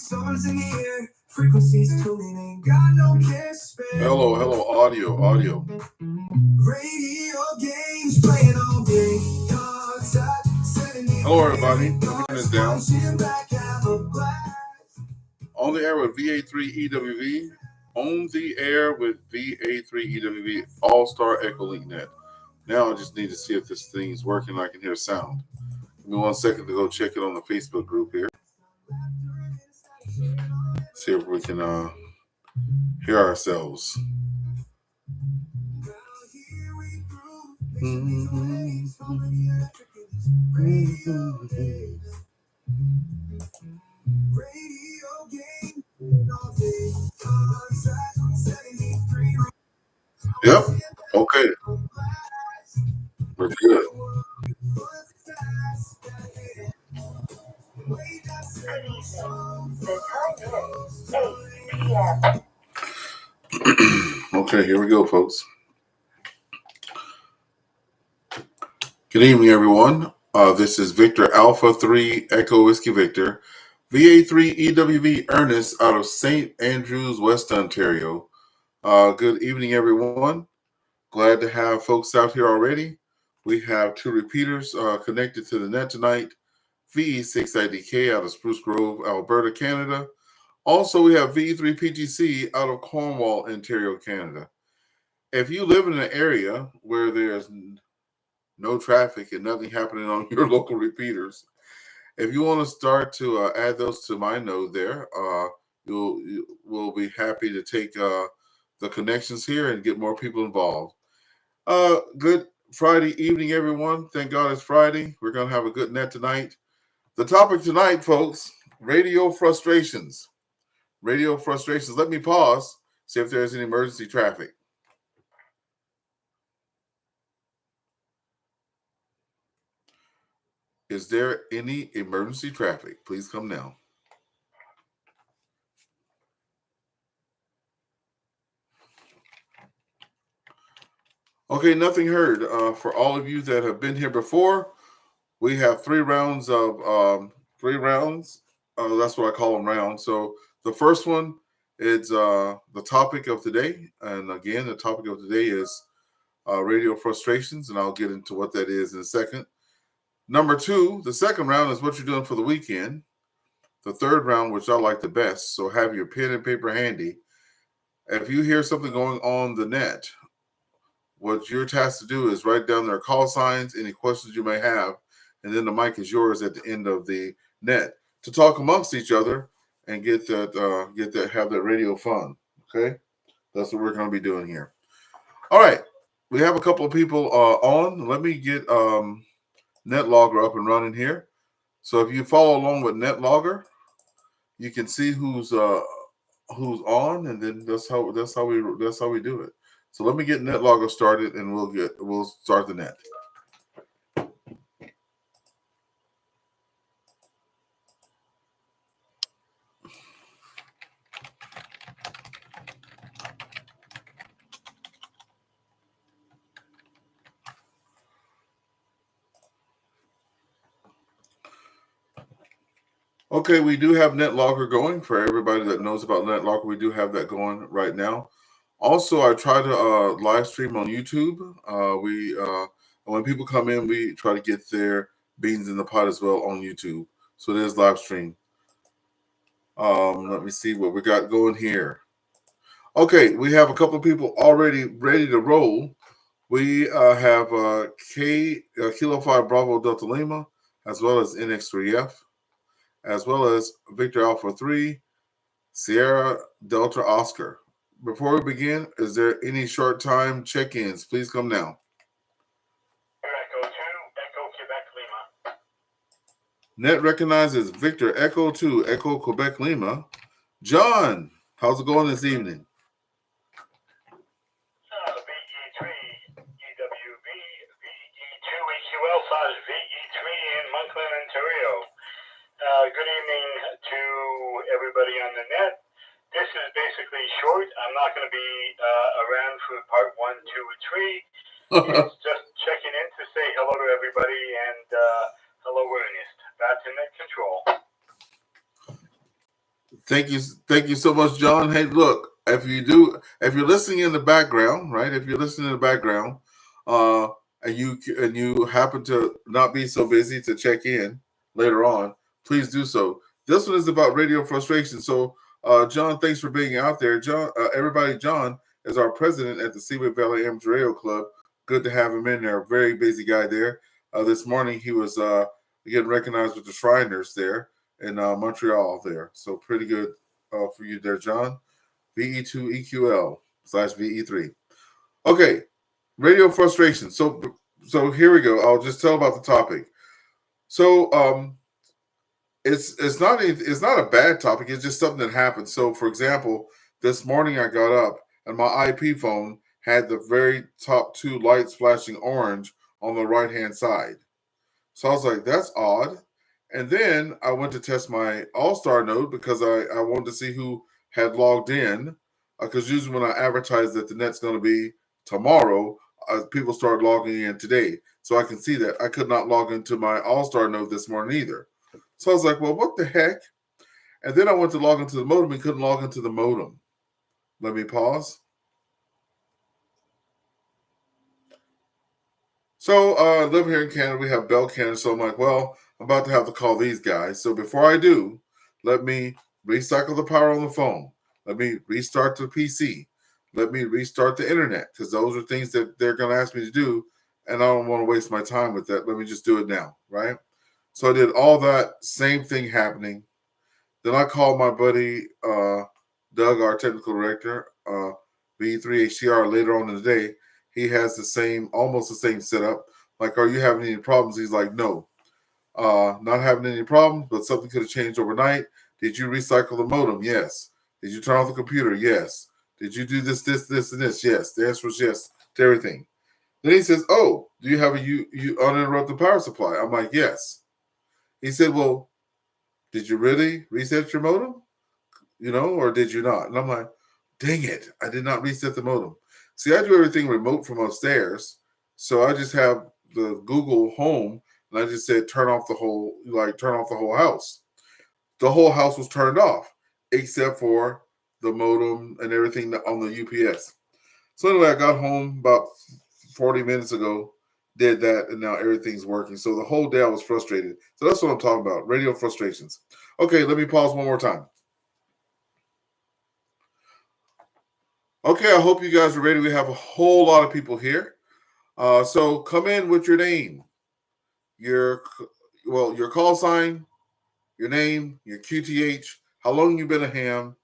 Hello, audio. Hello, everybody. Let me turn this down. On the air with VA3EWV. On the air with VA3EWV AllSTAR EchoLink net. Now I just need to see if this thing's working and I can hear sound. Give me 1 second to go check it on the Facebook group here. See if we can hear ourselves. Yep. Okay. We're good. Okay, here we go, folks. Good evening, everyone. This is Victor Alpha 3 Echo Whiskey Victor, VA3EWV Ernest out of St. Andrews, West Ontario. Good evening, everyone. Glad to have folks out here already. We have two repeaters connected to the net tonight. VE6IDK out of Spruce Grove, Alberta, Canada. Also, we have VE3PGC out of Cornwall, Ontario, Canada. If you live in an area where there's no traffic and nothing happening on your local repeaters, if you want to start to add those to my node there, we'll be happy to take the connections here and get more people involved. Good Friday evening, everyone. Thank God it's Friday. We're going to have a good net tonight. The topic tonight, folks, radio frustrations. Radio frustrations. Let me pause, see if there's any emergency traffic. Is there any emergency traffic? Please come now. Okay, nothing heard. For all of you that have been here before, we have 3 rounds of 3 rounds. That's what I call them, rounds. So the first one is the topic of today. And again, the topic of today is radio frustrations, and I'll get into what that is in a second. Number 2, the second round is what you're doing for the weekend. The third round, which I like the best, so have your pen and paper handy. If you hear something going on the net, what you're tasked to do is write down their call signs, any questions you may have, and then the mic is yours at the end of the net to talk amongst each other and have that radio fun. Okay, that's what we're going to be doing here. All right, we have a couple of people on. Let me get NetLogger up and running here. So if you follow along with NetLogger, you can see who's on, and then that's how we do it. So let me get NetLogger started, and we'll start the net. Okay, we do have NetLogger going. For everybody that knows about NetLogger, we do have that going right now. Also, I try to live stream on YouTube. When people come in, we try to get their beans in the pot as well on YouTube. So there's live stream. Let me see what we got going here. Okay, we have a couple of people already ready to roll. We have Kilo 5 Bravo Delta Lima, as well as NX3F, as well as Victor Alpha 3, Sierra Delta Oscar. Before we begin, is there any short time check-ins? Please come now. Echo 2, Echo Quebec Lima. Net recognizes Victor Echo 2, Echo Quebec Lima. John, how's it going this evening? VE3 EWV VE2HUL/VE3 in Monkland, Ontario. Good evening to everybody on the net. This is basically short. I'm not going to be around for part 1, 2, and 3. It's just checking in to say hello to everybody and hello, Ernest. Back to net control. Thank you so much, John. Hey, look, if you're listening in the background, right? If you're listening in the background, uh, and you happen to not be so busy to check in later on, please do so. This one is about radio frustration. So, John, thanks for being out there, John. Everybody, John is our president at the Seaway Valley Amateur Radio Club. Good to have him in there. Very busy guy there. This morning he was getting recognized with the Shriners there in Montreal there. So pretty good for you there, John. VE2EQL/VE3. Okay, radio frustration. So here we go. I'll just tell about the topic. So it's not a bad topic. It's just something that happens. So for example, this morning I got up and my IP phone had the very top two lights flashing orange on the right hand side. So I was like, that's odd. And then I went to test my AllSTAR node because I wanted to see who had logged in. Because usually when I advertise that the net's going to be tomorrow, people start logging in today. So I can see that. I could not log into my AllSTAR node this morning either. So I was like, well, what the heck? And then I went to log into the modem and couldn't log into the modem. Let me pause. So I live here in Canada. We have Bell Canada. So I'm like, well, I'm about to have to call these guys. So before I do, let me recycle the power on the phone. Let me restart the PC. Let me restart the internet because those are things that they're going to ask me to do. And I don't want to waste my time with that. Let me just do it now, right? So I did all that, same thing happening. Then I called my buddy Doug, our technical director, V3HCR later on in the day. He has almost the same setup. Like, are you having any problems? He's like, no, not having any problems, but something could have changed overnight. Did you recycle the modem? Yes. Did you turn off the computer? Yes. Did you do this, and this? Yes. The answer was yes to everything. Then he says, oh, do you have a you uninterrupted power supply? I'm like, yes. He said, well, did you really reset your modem? Or did you not? And I'm like, dang it, I did not reset the modem. See, I do everything remote from upstairs. So I just have the Google Home and I just said turn off the whole house. The whole house was turned off, except for the modem and everything on the UPS. So anyway, I got home about 40 minutes ago, did that, and now everything's working. So the whole day I was frustrated. So that's what I'm talking about, radio frustrations. Okay, let me pause one more time. Okay, I hope you guys are ready. We have a whole lot of people here. So come in with your name, your your call sign, your name, your QTH, how long you've been a ham,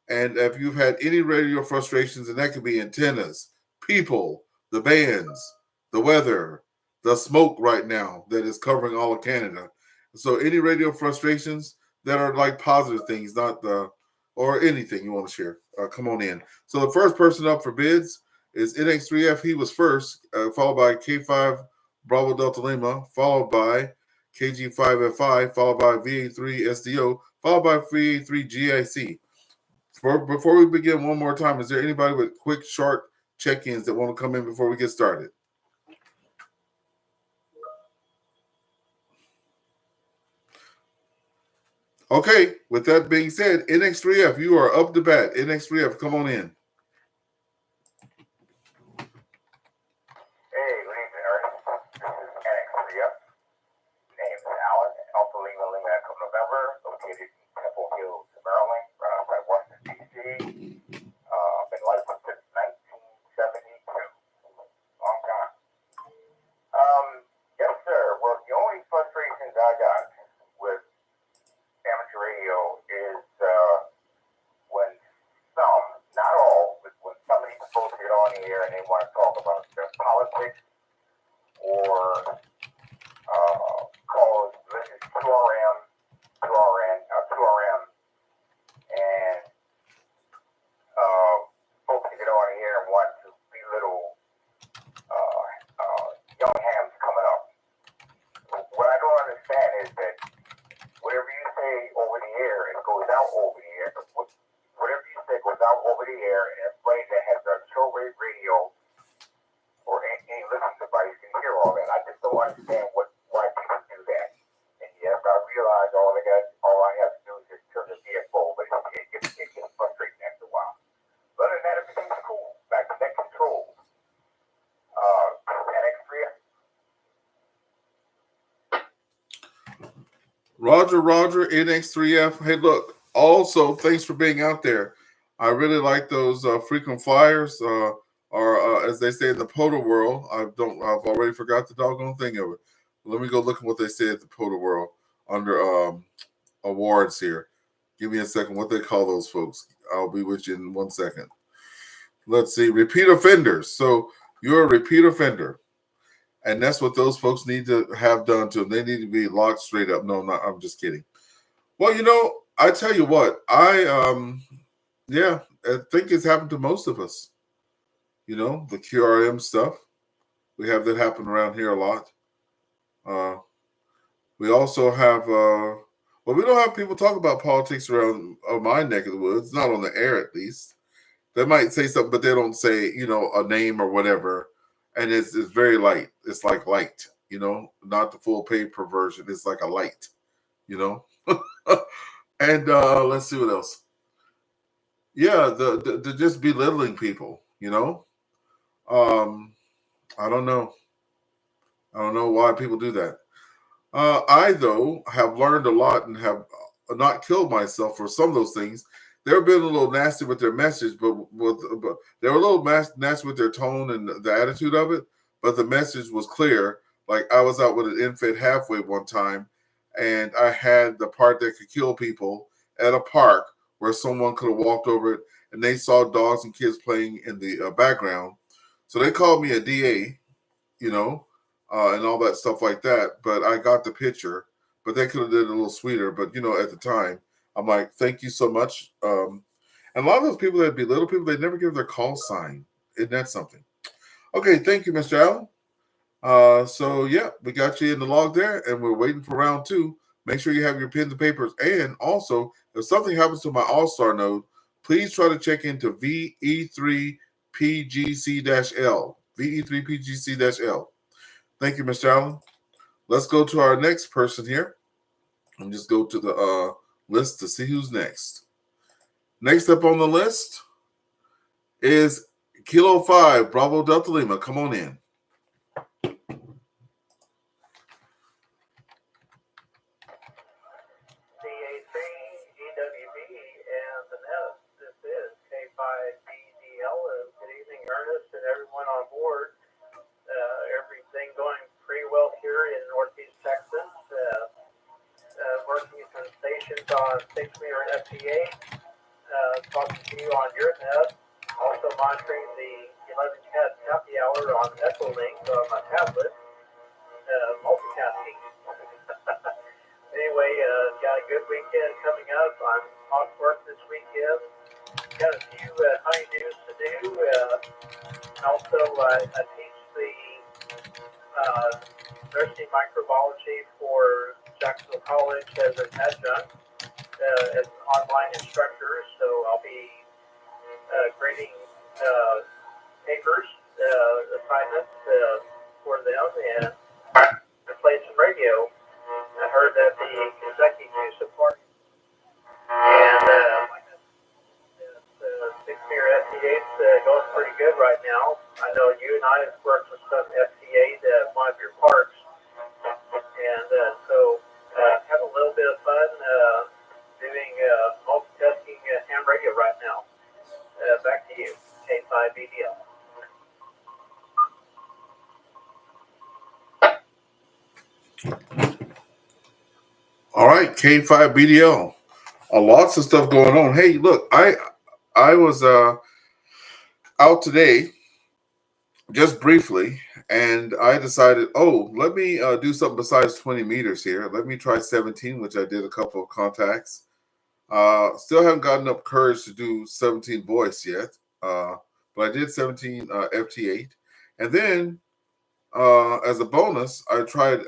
and if you've had any radio frustrations, and that could be antennas, people, the bands, the weather, the smoke right now that is covering all of Canada. So any radio frustrations that are like positive things, not the or anything you want to share, come on in. So the first person up for bids is NX3F. He was first, followed by K5 Bravo Delta Lima, followed by KG5FI, followed by VA3SDO, followed by VA3GIC. Before we begin one more time, is there anybody with quick, short check-ins that want to come in before we get started? Okay, with that being said, NX3F, you are up to bat. NX3F, come on in. Hey, good evening, Ernie. This is NX3F. Name is Alan, Alpha Lima Lima Echo November, located in Temple Hills, Maryland, right outside Washington, D.C. Been licensed since 1972. Long time. Yes, sir. Well, the only frustrations I got with amateur radio is when some, not all, but when somebody supposed to get on the air and they want to talk about their politics or called this is 2RM, and folks to get on here and want to belittle young hams coming up. What I don't understand is that whatever you say over the air, it goes out over the air. Whatever you say goes out over the air, and everybody that has a shortwave radio or any listening device can hear all that. I just don't understand why people do that. And yes, I realize all I have to do is just turn the VFO, but Roger, NX3F. Hey, look. Also, thanks for being out there. I really like those frequent flyers, or as they say in the Poto world. I've already forgot the doggone thing of it. Let me go look at what they say at the Poto world under awards here. Give me a second. What they call those folks? I'll be with you in 1 second. Let's see. Repeat offenders. So you're a repeat offender. And that's what those folks need to have done to them. They need to be locked straight up. No, I'm just kidding. Well, I tell you what, yeah, I think it's happened to most of us. The QRM stuff. We have that happen around here a lot. We also have, well, we don't have people talk about politics around my neck of the woods, not on the air at least. They might say something, but they don't say, a name or whatever. And it's very light. It's like light, not the full paper version. It's like a light, And let's see what else. Yeah, the just belittling people, I don't know. I don't know why people do that. I, though, have learned a lot and have not killed myself for some of those things. They've been a little nasty with their message, but they were a little nasty with their tone and the attitude of it. But the message was clear. Like I was out with an infant halfway one time, and I had the part that could kill people at a park where someone could have walked over it, and they saw dogs and kids playing in the background. So they called me a DA, and all that stuff like that. But I got the picture. But they could have did it a little sweeter. But at the time, I'm like, thank you so much. And a lot of those people that belittle people, they never give their call sign. Isn't that something? Okay, thank you, Mr. Allen. So yeah, we got you in the log there, and we're waiting for round 2. Make sure you have your pens and papers. And also, if something happens to my AllSTAR node, please try to check into VE3PGC-L. VE3PGC-L. Thank you, Mr. Allen. Let's go to our next person here. And just go to the list to see who's next. Next up on the list is Kilo 5, Bravo Delta Lima. Come on in. VA3EWV and the net. This is K5BDL. Good evening, Ernest, and everyone on board. Everything going pretty well here in Northeast Texas. Working some stations on 6-meter and FT8. Talking to you on your net. Also monitoring the 11 Cat Happy Hour on EchoLink on my tablet. Multitasking. Anyway, got a good weekend coming up. I'm off work this weekend. Got a few honeydews to do. Also, I teach the nursing microbiology for Jacksonville College as an adjunct, as an online instructor. So I'll be grading papers, assignments for them, and to play some radio. I heard that the Kentucky Juice Party and 6-meter FT8's going pretty good right now. I know you and I have worked with some FT8 at one of your parks, and so have a little bit of fun doing multitasking ham radio right now. Back to you, K5BDL. All right, K5BDL. Lots of stuff going on. Hey, look, I was out today just briefly, and I decided, let me do something besides 20 meters here. Let me try 17, which I did a couple of contacts. Still haven't gotten up courage to do 17 voice yet, but I did 17 FT8. And then as a bonus, I tried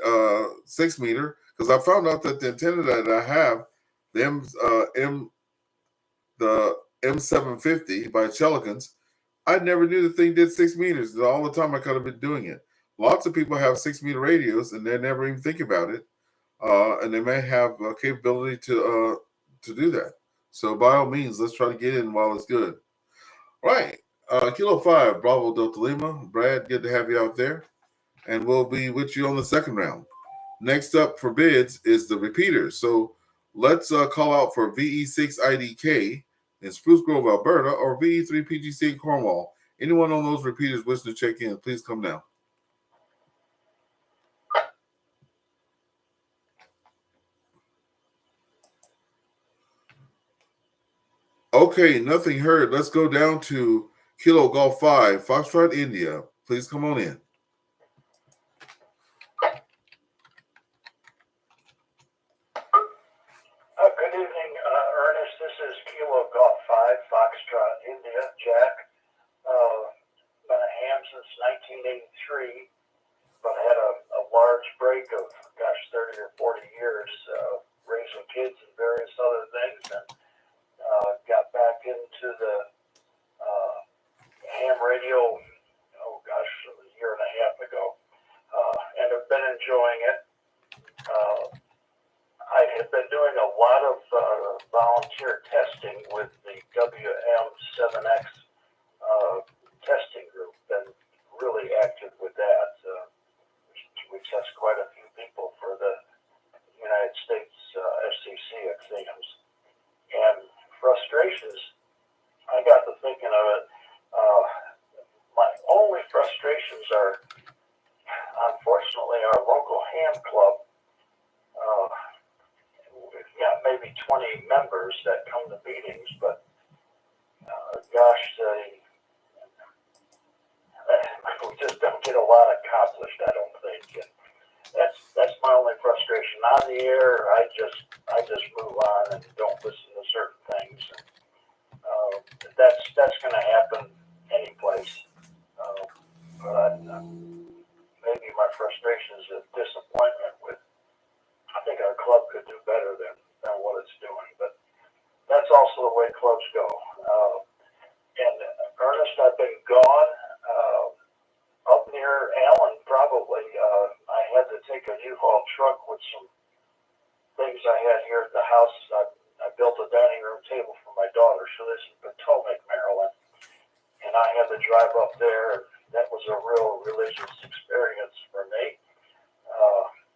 6 meter because I found out that the antenna that I have, the M750 by Chelicans, I never knew the thing did 6 meters. All the time I could have been doing it. Lots of people have 6 meter radios and they never even think about it. And they may have a capability to do that. So by all means, let's try to get in while it's good. All right. Kilo 5, Bravo Delta Lima. Brad, good to have you out there. And we'll be with you on the second round. Next up for bids is the repeaters. So let's call out for VE6IDK in Spruce Grove, Alberta, or VE3PGC in Cornwall. Anyone on those repeaters wishing to check in, please come down. Okay, nothing heard. Let's go down to Kilo Golf 5, Foxtrot, India. Please come on in. Good evening, Ernest. This is Kilo Golf 5, Foxtrot, India, Jack. Been a ham since 1983, but had a large break of, 30 or 40 years, raising kids and various other things, and got back into the ham radio, a year and a half ago, and have been enjoying it. I have been doing a lot of volunteer testing with the WM7X testing group. Been really active with that. We test quite a few people for the United States FCC exams. And frustrations, I got to thinking of it. My only frustrations are, unfortunately, our local ham club. Maybe 20 members that come to meetings, but we just don't get a lot accomplished, I don't think. And that's my only frustration. On the air, I just move on and don't listen to certain things. And, that's going to happen any place. But maybe my frustration is a disappointment with. I think our club could do better than what it's doing, but that's also the way clubs go. And Ernest, I've been gone up near Allen, probably. I had to take a U-Haul truck with some things I had here at the house. I built a dining room table for my daughter. She lives in Potomac, Maryland, and I had to drive up there. That was a real religious experience for me.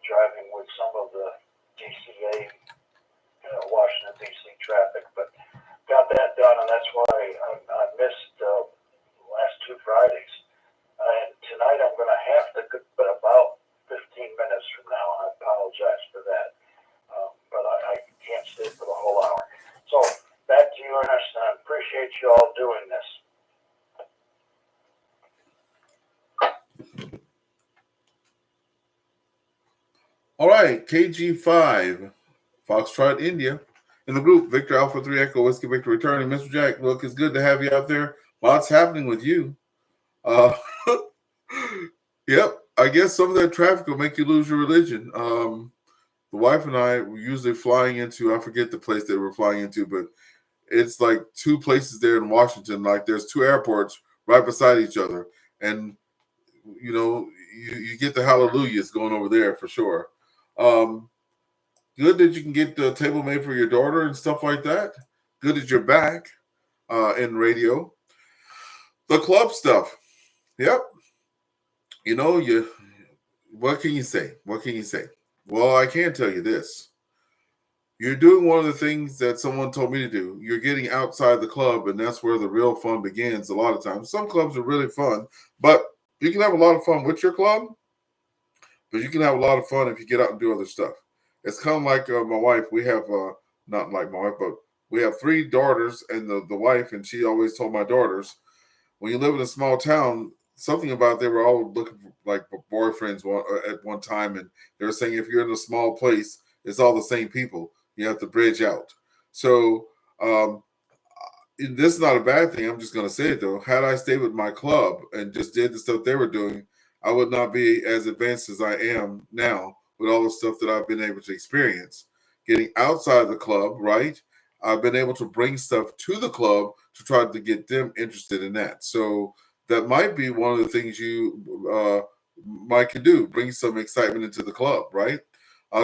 Driving with some of the DCA, Washington, D.C. traffic, but got that done, and that's why I missed the last 2 Fridays. And tonight I'm going to have to, but about 15 minutes from now, I apologize for that. But I can't stay for the whole hour. So back to you, Ernest, and I appreciate you all doing this. All right, KG5, Foxtrot, India. In the group, Victor Alpha 3 Echo Whiskey Victor returning. Mr. Jack, look, it's good to have you out there. Lots happening with you. Yep, I guess some of that traffic will make you lose your religion. The wife and I were usually flying into, I forget the place that we're flying into, but it's like 2 places there in Washington. Like there's 2 airports right beside each other. And, you get the hallelujahs going over there for sure. Good that you can get the table made for your daughter and stuff like that. Good that you're back in radio. The club stuff. Yep. What can you say? What can you say? Well, I can tell you this. You're doing one of the things that someone told me to do. You're getting outside the club, and that's where the real fun begins a lot of times. Some clubs are really fun, but you can have a lot of fun with your club, but you can have a lot of fun if you get out and do other stuff. It's kind of like my wife. We have, not like my wife, but we have 3 daughters and the wife, and she always told my daughters, when you live in a small town, something about they were all looking for like boyfriends at one time, and they were saying if you're in a small place, it's all the same people. You have to bridge out. So this is not a bad thing. I'm just going to say it though. Had I stayed with my club and just did the stuff they were doing, I would not be as advanced as I am now with all the stuff that I've been able to experience. Getting outside the club, right? I've been able to bring stuff to the club to try to get them interested in that. So that might be one of the things you might can do, bring some excitement into the club, right?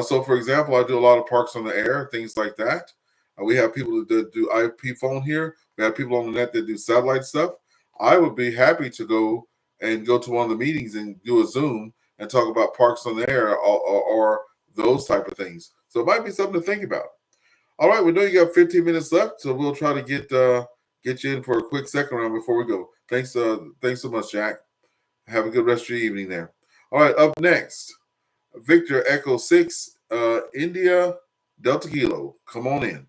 So, for example, I do a lot of parks on the air, things like that. We have people that do IP phone here. We have people on the net that do satellite stuff. I would be happy to go to one of the meetings and do a Zoom and talk about parks on the air or those type of things. So it might be something to think about. All right, we know you got 15 minutes left, so we'll try to get you in for a quick second round before we go. Thanks so much, Jack. Have a good rest of your evening there. All right, up next, Victor Echo 6, India Delta Kilo. Come on in.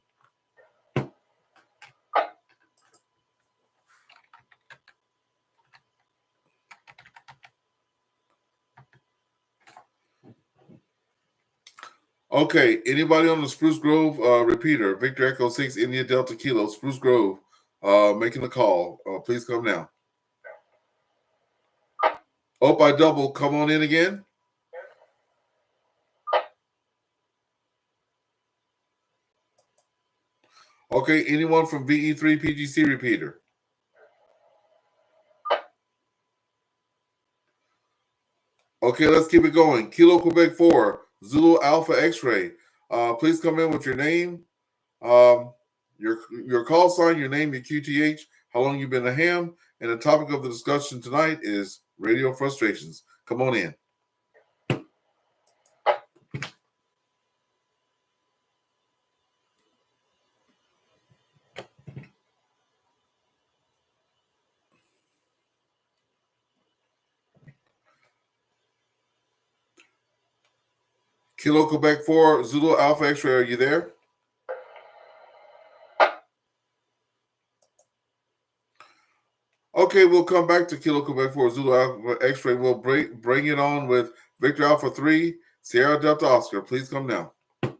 Okay, anybody on the Spruce Grove repeater, Victor Echo 6, India Delta Kilo, Spruce Grove, making the call. Please come now. Oh, by double, come on in again. Okay, anyone from VE3 PGC repeater? Okay, let's keep it going. Kilo Quebec 4, Zulu Alpha X-Ray. Please come in with your name, your call sign, your name, your QTH, how long you've been a ham, and the topic of the discussion tonight is radio frustrations. Come on in. Kilo Quebec 4, Zulu Alpha X-Ray, are you there? Okay, we'll come back to Kilo Quebec 4, Zulu Alpha X-Ray. We'll bring it on with Victor Alpha 3, Sierra Delta Oscar. Please come now. Good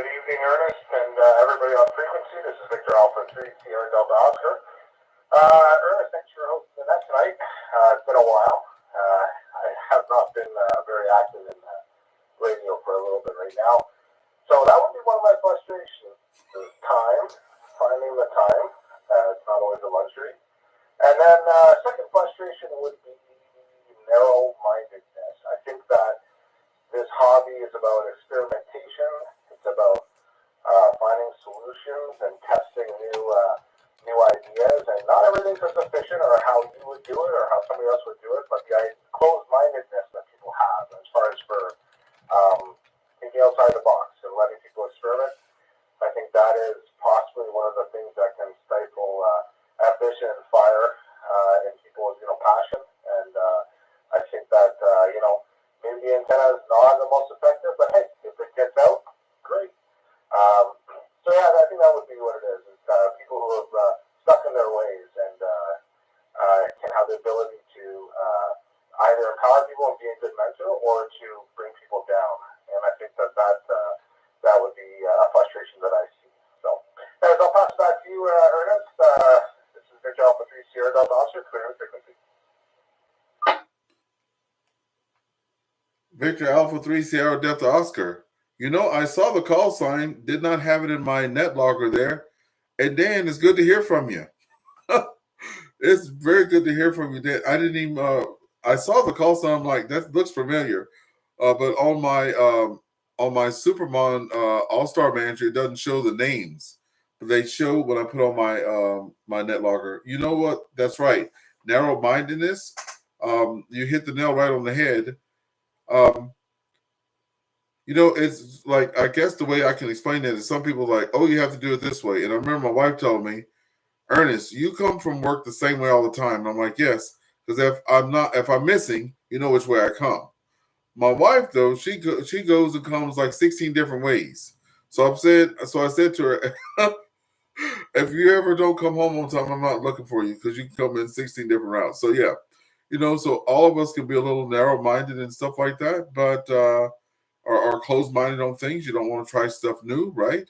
evening, Ernest, and everybody on frequency. This is Victor Alpha 3, Sierra Delta Oscar. Ernest, thanks for hosting the net tonight. It's been a while. I have not been very active in radio for a little bit right now. So that would be one of my frustrations, is time, finding the time. It's not always a luxury. And then second frustration would be narrow-mindedness. I think that this hobby is about experimentation. It's about finding solutions and testing new ideas. And not everything's as efficient or how you would do it or how somebody else would do it, but the closed-mindedness that people have as far as for thinking outside the box and letting people experiment. I think that is possibly one of the things that can stifle ambition and fire in people's passion. And I think that maybe the antenna is not the most effective, but hey, if it gets out, great. So yeah, I think that would be what it is. It's people who have stuck in their ways and can have the ability to either empower people and be a good mentor or to bring people down. And I think that would be a frustration that I see. So, anyways, I'll pass it back to you, Ernest. This is Victor Alpha 3 Sierra Delta Oscar, clearing frequency. Victor Alpha 3 Sierra Delta Oscar. I saw the call sign, did not have it in my net logger there. And Dan, it's good to hear from you. It's very good to hear from you, Dan. I didn't even I saw the call sign, I'm like, that looks familiar. But on my Superman AllSTAR manager, it doesn't show the names. But they show when I put on my net logger. You know what? That's right. Narrow-mindedness. You hit the nail right on the head. It's like, I guess the way I can explain it is some people are like, oh, you have to do it this way. And I remember my wife told me, Ernest, you come from work the same way all the time. And I'm like, yes, because if I'm missing, you know which way I come. My wife, though, she goes and comes like 16 different ways. So I said to her, if you ever don't come home on time, I'm not looking for you because you can come in 16 different routes. So yeah, so all of us can be a little narrow-minded and stuff like that, but are closed-minded on things. You don't want to try stuff new, right?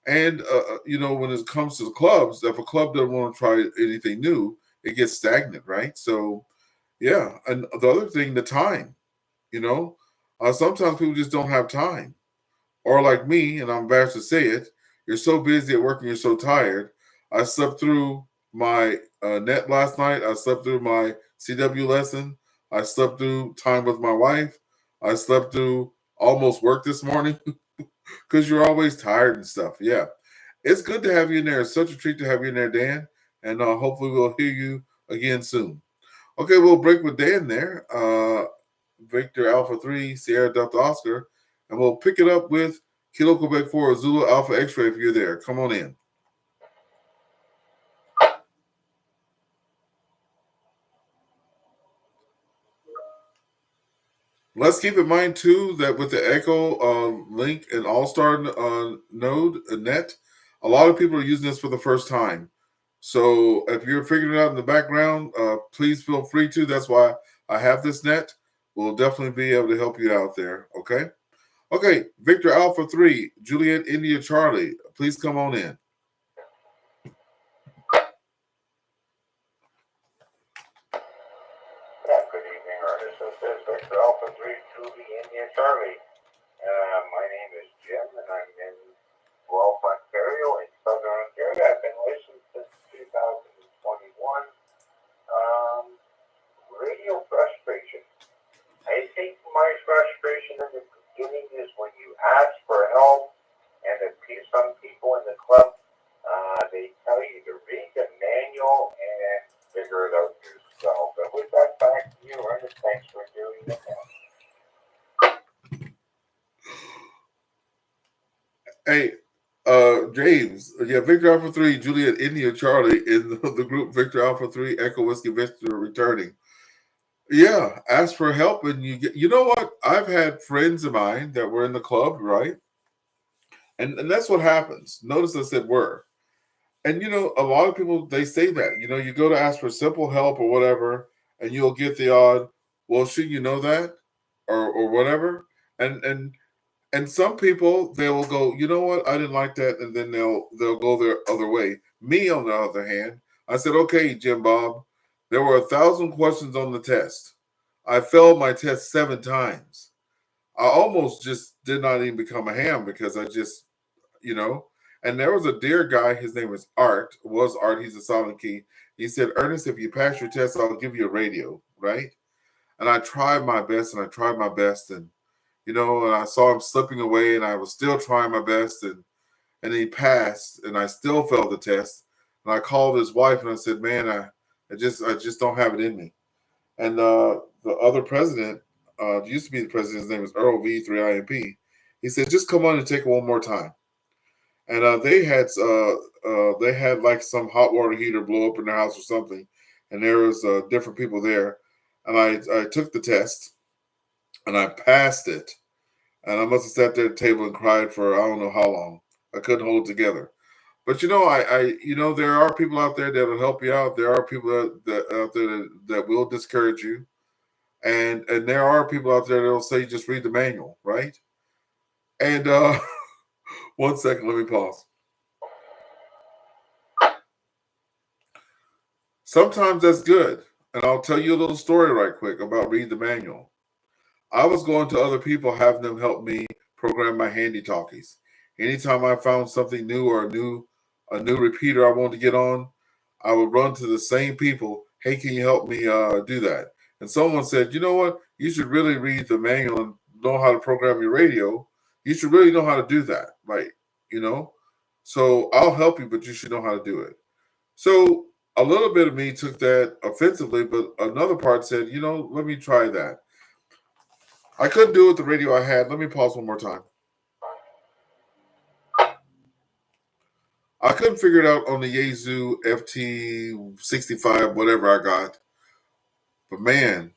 And when it comes to the clubs, if a club doesn't want to try anything new, it gets stagnant, right? So yeah, and the other thing, the time. Sometimes people just don't have time. Or like me, and I'm embarrassed to say it, you're so busy at work and you're so tired. I slept through my net last night. I slept through my CW lesson. I slept through time with my wife. I slept through almost work this morning because you're always tired and stuff. Yeah. It's good to have you in there. It's such a treat to have you in there, Dan. And hopefully we'll hear you again soon. Okay, we'll break with Dan there. Victor Alpha 3, Sierra Delta Oscar, and we'll pick it up with Kilo Quebec 4, Zulu Alpha X-Ray if you're there. Come on in. Let's keep in mind, too, that with the Echo Link and AllSTAR node net, a lot of people are using this for the first time. So if you're figuring it out in the background, please feel free to. That's why I have this net. We'll definitely be able to help you out there, okay? Okay, Victor Alpha 3, Juliet India Charlie, please come on in. Yeah, good evening, Ernest. This is Victor Alpha 3, Julie India Charlie. My name is Jim, and I'm in Guelph, Ontario, in Southern Ontario. I've been licensed since 2021. Radio frustration. I think my frustration in the beginning is when you ask for help, and some people in the club, they tell you to read the manual and figure it out yourself. And with that, back to you, Ernest. Thanks for doing it. Hey, James, yeah, Victor Alpha 3, Juliet India Charlie in the group Victor Alpha 3, Echo Whiskey Victor returning. Yeah, ask for help and you know what? I've had friends of mine that were in the club, right? And that's what happens. Notice I said were. And a lot of people they say that. You go to ask for simple help or whatever, and you'll get the odd, well, should you know that? Or whatever. And some people they will go, you know what, I didn't like that, and then they'll go their other way. Me, on the other hand, I said, okay, Jim Bob, there were 1,000 questions on the test. I failed my test 7 times. I almost just did not even become a ham because I just, and there was a dear guy, his name was Art, he's a silent key. He said, Ernest, if you pass your test, I'll give you a radio, right? And I tried my best and and I saw him slipping away, and I was still trying my best, and he passed, and I still failed the test. And I called his wife, and I said, "Man, I just don't have it in me." And the other president, used to be the president, his name was Earl V3IMP. He said, "Just come on and take it one more time." And they had like some hot water heater blow up in their house or something, and there was different people there, and I took the test, and I passed it. And I must have sat there at the table and cried for I don't know how long. I couldn't hold it together. But there are people out there that will help you out. There are people that out there that will discourage you, and there are people out there that will say just read the manual, right? And 1 second, let me pause. Sometimes that's good, and I'll tell you a little story right quick about read the manual. I was going to other people, having them help me program my handy talkies. Anytime I found something new or a new repeater I wanted to get on, I would run to the same people. Hey, can you help me do that? And someone said, you know what? You should really read the manual and know how to program your radio. You should really know how to do that, right? So I'll help you, but you should know how to do it. So a little bit of me took that offensively, but another part said, let me try that. I couldn't do it with the radio I had. Let me pause one more time. I couldn't figure it out on the Yaesu FT65, whatever I got. But man,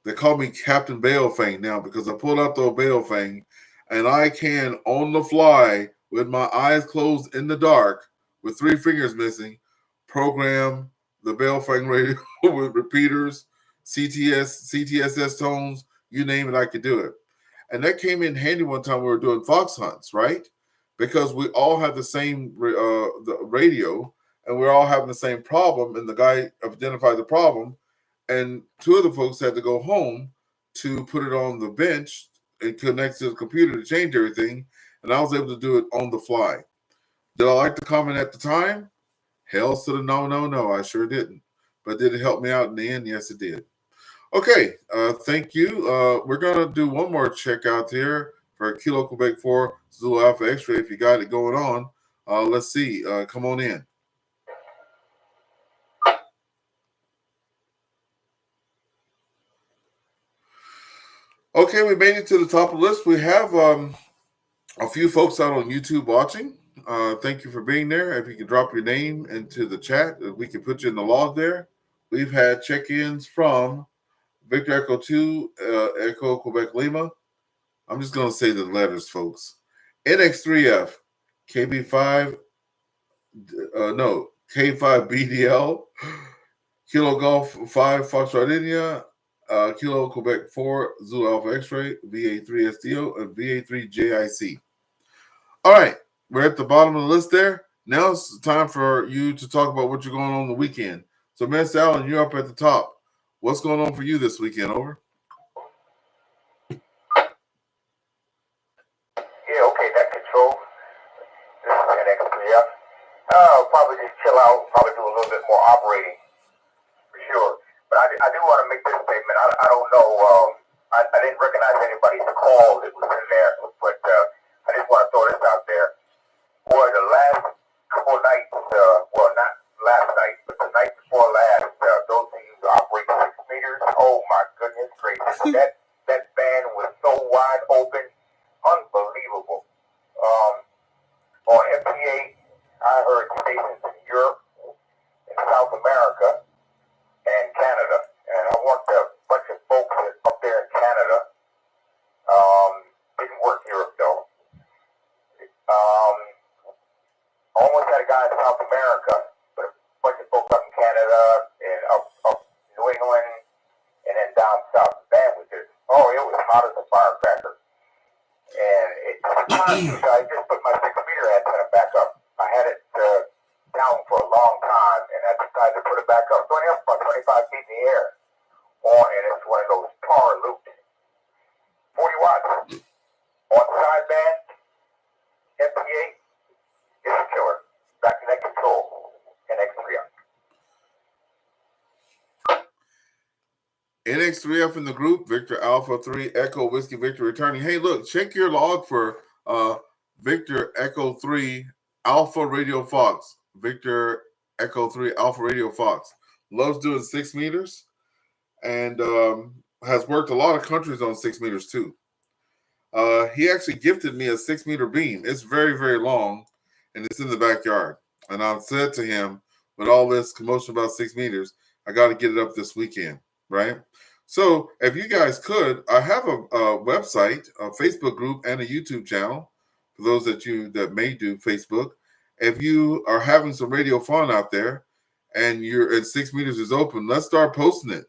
they call me Captain Balefang now because I pulled out the Balefang, and I can, on the fly, with my eyes closed in the dark, with 3 fingers missing, program the Balefang radio with repeaters, CTSS tones, you name it, I could do it. And that came in handy one time we were doing fox hunts, right? Because we all had the same the radio, and we're all having the same problem, and the guy identified the problem, and 2 of the folks had to go home to put it on the bench and connect to the computer to change everything, and I was able to do it on the fly. Did I like the comment at the time? Hell to the no, I sure didn't. But did it help me out in the end? Yes, it did. Okay, thank you. We're going to do one more check out here for Kilo Quebec 4 Zulu Alpha X-Ray if you got it going on. Let's see. Come on in. Okay, we made it to the top of the list. We have a few folks out on YouTube watching. Thank you for being there. If you can drop your name into the chat, we can put you in the log there. We've had check-ins from Victor Echo 2, Echo Quebec Lima. I'm just going to say the letters, folks. NX3F, KB5, K5BDL, Kilo Golf 5, Foxtrot India, Kilo Quebec 4, Zulu Alpha X-Ray, VA3SDO, and VA3JIC. All right, we're at the bottom of the list there. Now it's time for you to talk about what you're going on the weekend. So, Mr. Allen, you're up at the top. What's going on for you this weekend? Over. Yeah, okay, that control. This is NX3F. I'll probably just chill out, probably do a little bit more operating, for sure. But I do want to make this statement. I don't know, I didn't recognize anybody's call that was in there, but I just want to throw this out there. Boy, the last couple of nights, well, not last night, but the night before last, those of you who operate 6 meters, oh my goodness gracious, that band was so wide open, unbelievable. On FTA, I heard stations in Europe, in South America, and Canada. And I want a bunch of folks up there in Canada. Didn't work Europe though. Almost had a guy in South America, but a bunch of folks up in Canada and up New England, and then down south. Man, it was hot as a firecracker. And I just put my 6-meter antenna back up. I had it down for a long time, and I decided to put it back up. It's only up about 25 feet in the air. And it's one of those power loops. 40 watts on sideband, FPA, is a killer. Back to that control, NX3F. NX3F in the group, Victor Alpha 3, Echo Whiskey Victor returning. Hey, look, check your log for Victor Echo 3, Alpha Radio Fox. Victor Echo 3, Alpha Radio Fox. Loves doing 6 meters and has worked a lot of countries on 6 meters too. He actually gifted me a 6-meter beam. It's very, very long, and it's in the backyard. And I said to him, with all this commotion about 6 meters, I got to get it up this weekend, right? So if you guys could, I have a website, a Facebook group, and a YouTube channel for those that may do Facebook. If you are having some radio fun out there and you're at 6 meters is open, let's start posting it.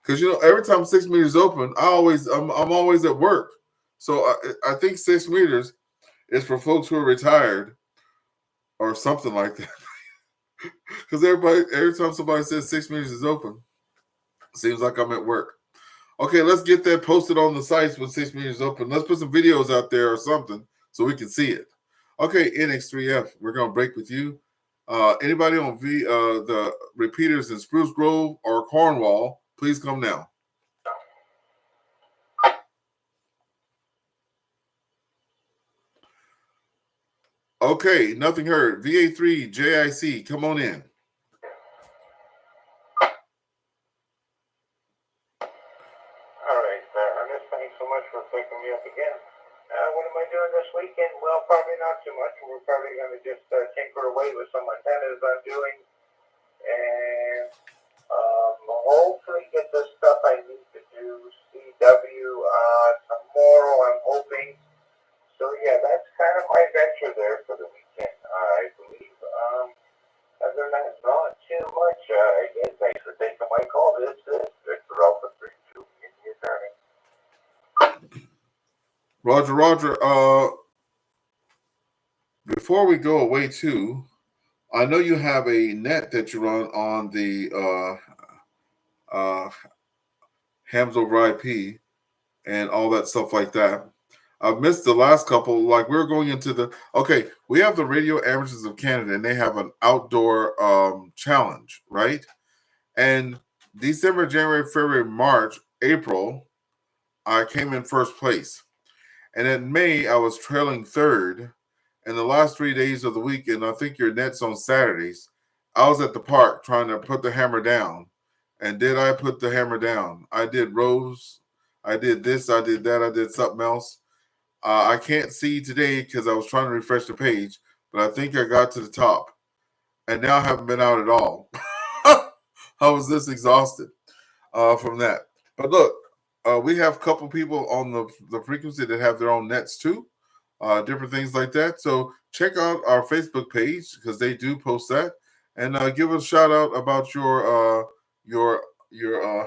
Because every time 6 meters open, I'm always at work. So I think 6 meters is for folks who are retired or something like that. Because every time somebody says 6 meters is open, it seems like I'm at work. Okay, let's get that posted on the sites when 6 meters is open. Let's put some videos out there or something so we can see it. Okay, NX3F, we're going to break with you. Anybody on the repeaters in Spruce Grove or Cornwall, please come now. Okay, nothing heard. VA3JIC, come on in. All right, Ernest, thanks so much for picking me up again. What am I doing this weekend? Well, probably not too much. We're probably going to just tinker away with some antennas I'm doing, and hopefully get the stuff I need to do, CW, tomorrow, I'm hoping. So, yeah, that's kind of my venture there for the weekend, I believe. Other than that, not too much. Again, thanks for taking my call. This is Victor Alpha 3 in the attorney. Roger. Before we go away too, I know you have a net that you run on the hams over IP and all that stuff like that. I've missed the last couple. Like we're going into we have the Radio Amateurs of Canada, and they have an outdoor challenge, right? And December, January, February, March, April, I came in first place. And in May, I was trailing third. And the last 3 days of the week, and I think your net's on Saturdays, I was at the park trying to put the hammer down. And did I put the hammer down? I did rows. I did this, I did that, I did something else. I can't see today because I was trying to refresh the page, but I think I got to the top, and now I haven't been out at all. I was this exhausted from that. But look, we have a couple people on the frequency that have their own nets too, different things like that. So check out our Facebook page because they do post that, and give us a shout out about your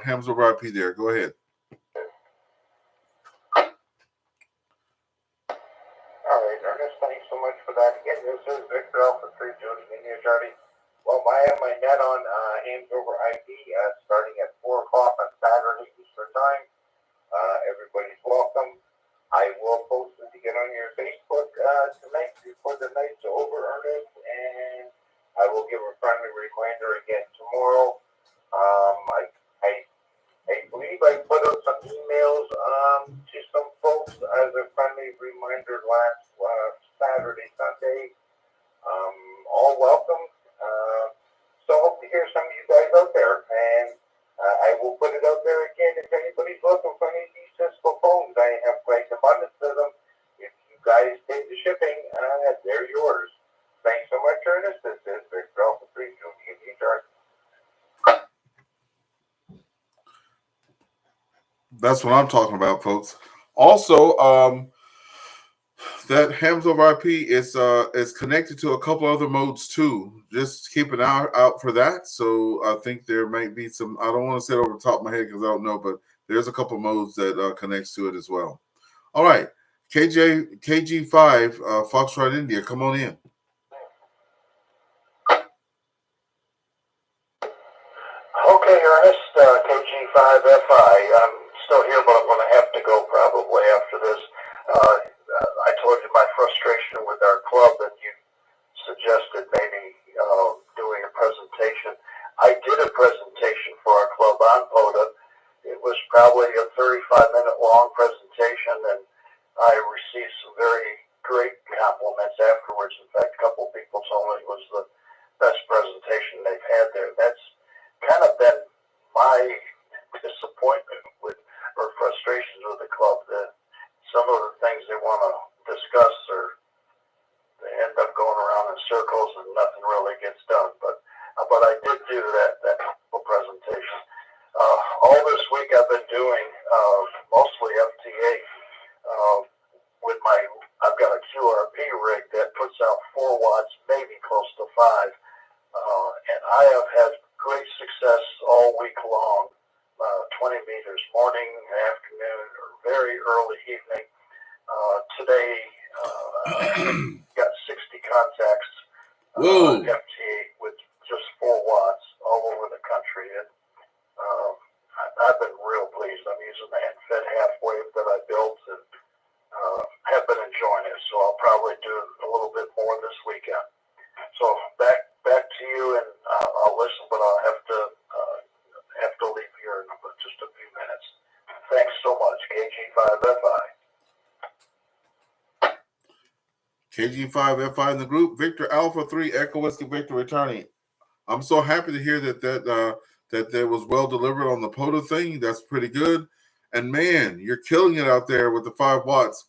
hams over IP there. Go ahead. All right, Ernest, thanks so much for that. Again, this is Victor Alpha 3 Jody India Charlie. Well, I have my net on hands over IP starting at 4 o'clock on Saturday Eastern Time. Everybody's welcome. I will post it to get on your Facebook tonight before the night's over, Ernest, and I will give a friendly reminder again tomorrow. I believe I put out some emails to some folks as a friendly reminder last Saturday, Sunday. All welcome. So hope to hear some of you guys out there, and I will put it out there again. If anybody's looking for any of these Cisco phones, I have quite an abundance of them. If you guys take the shipping, they're yours. Thanks so much, Ernest. This is Victor Alpha 3 Junior HR. That's what I'm talking about, folks. Also, that hams over IP is connected to a couple other modes too. Just keep an eye out for that. So I think there might be some. I don't want to say it over the top of my head because I don't know, but there's a couple modes that connects to it as well. All right, KG5 Foxtrot India, come on in. Okay, Ernest, KG5FI. I'm still here, but I'm going to have to go probably after this. I told you my frustration with our club, and you suggested maybe doing a presentation. I did a presentation for our club on POTA. It was probably a 35-minute long presentation, and I received some very great compliments afterwards. In fact, a couple of people told me it was the best presentation they've had there. That's kind of been my disappointment with, or frustrations with the club, that some of the things they want to discuss, or they end up going around in circles and nothing really gets done. But I did do that presentation. All this week I've been doing mostly FTA with I've got a QRP rig that puts out 4 watts, maybe close to 5. And I have had great success all week long, 20 meters, morning, afternoon, or very early evening. Today, got 60 contacts, FTA with just 4 watts all over the country. And I've been real pleased. I'm using the hand-fed half-wave that I built, and have been enjoying it. So I'll probably do a little bit more this weekend. So back to you, and I'll listen, but I'll have to leave here in just a few minutes. Thanks so much, KG5FI. KG5FI in the group. Victor Alpha 3 Echo Whiskey Victor returning. I'm so happy to hear that was well delivered on the POTA thing. That's pretty good. And man, you're killing it out there with the 5 watts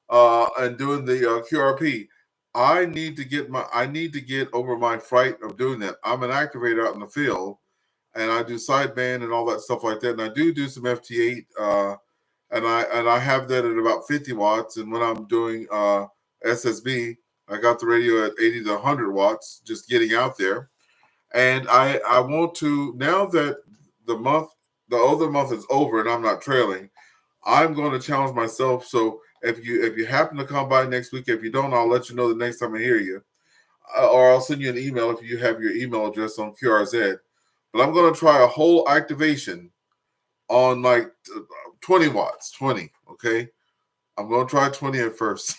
and doing the QRP. I need to get over my fright of doing that. I'm an activator out in the field, and I do sideband and all that stuff like that. And I do some FT8, and I have that at about 50 watts. And when I'm doing SSB, I got the radio at 80 to 100 watts, just getting out there. And I want to, now that the other month is over and I'm not trailing, I'm going to challenge myself. So if you happen to come by next week, if you don't, I'll let you know the next time I hear you, or I'll send you an email if you have your email address on QRZ. But I'm going to try a whole activation on like 20 watts, 20. Okay, I'm going to try 20 at first.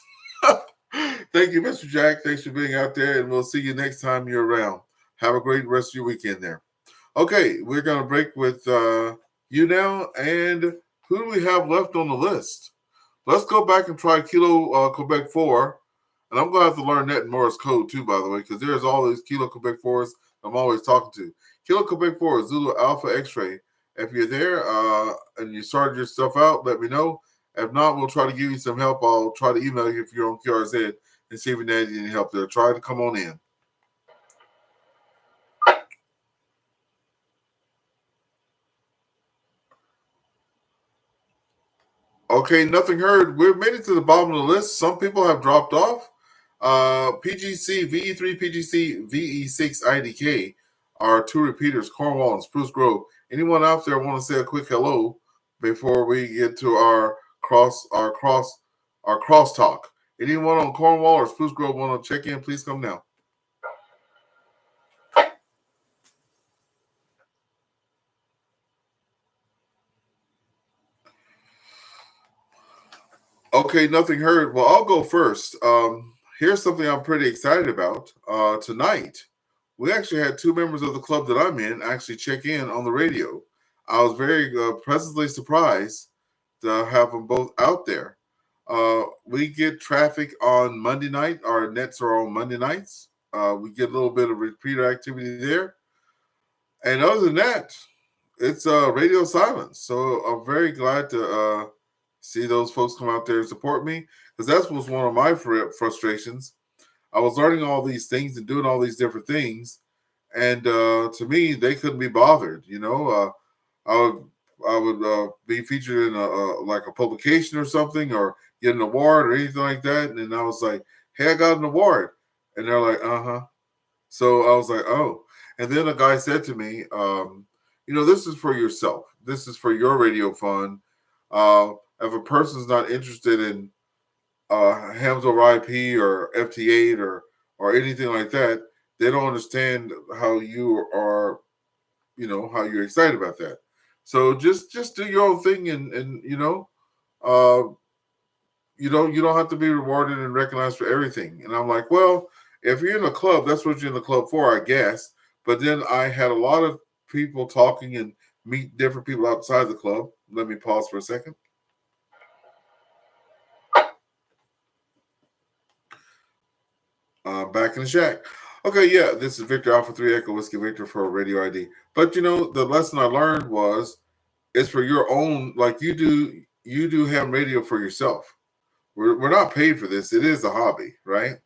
Thank you, Mr. Jack. Thanks for being out there, and we'll see you next time you're around. Have a great rest of your weekend there. Okay, we're going to break with you now. And who do we have left on the list? Let's go back and try Kilo Quebec 4. And I'm going to have to learn that in Morse code too, by the way, because there's all these Kilo Quebec 4s I'm always talking to. Kilo Quebec 4, Zulu Alpha X-Ray, If you're there and you sorted your stuff out, let me know. If not, we'll try to give you some help. I'll try to email you if you're on QRZ and see if you need any help there. Try to come on in. Okay, nothing heard. We've made it to the bottom of the list. Some people have dropped off. PGC, VE3, PGC, VE6, IDK are two repeaters, Cornwall and Spruce Grove. Anyone out there want to say a quick hello before we get to our crosstalk? Anyone on Cornwall or Spruce Grove want to check in? Please come now. Okay, nothing heard. Well, I'll go first. Here's something I'm pretty excited about. Tonight, we actually had two members of the club that I'm in actually check in on the radio. I was very pleasantly surprised to have them both out there. We get traffic on Monday night. Our nets are on Monday nights. We get a little bit of repeater activity there. And other than that, it's radio silence. So I'm very glad to see those folks come out there and support me, because that was one of my frustrations. I was learning all these things and doing all these different things, and to me, they couldn't be bothered. I would be featured in like a publication or something, or get an award or anything like that, and then I was like, "Hey, I got an award," and they're like, "Uh huh." So I was like, "Oh," and then a guy said to me, "This is for yourself. This is for your radio fund. If a person's not interested in hams over IP or FT8 or anything like that, they don't understand how you are, how you're excited about that. So just do your own thing, and uh, you don't have to be rewarded and recognized for everything." And I'm like, well, if you're in a club, that's what you're in the club for, I guess. But then I had a lot of people talking and meet different people outside the club. Let me pause for a second. Back in the shack. Okay, yeah, this is Victor Alpha 3 Echo Whiskey Victor for Radio ID. But the lesson I learned was it's for your own, like you do ham radio for yourself. We're not paid for this. It is a hobby, right?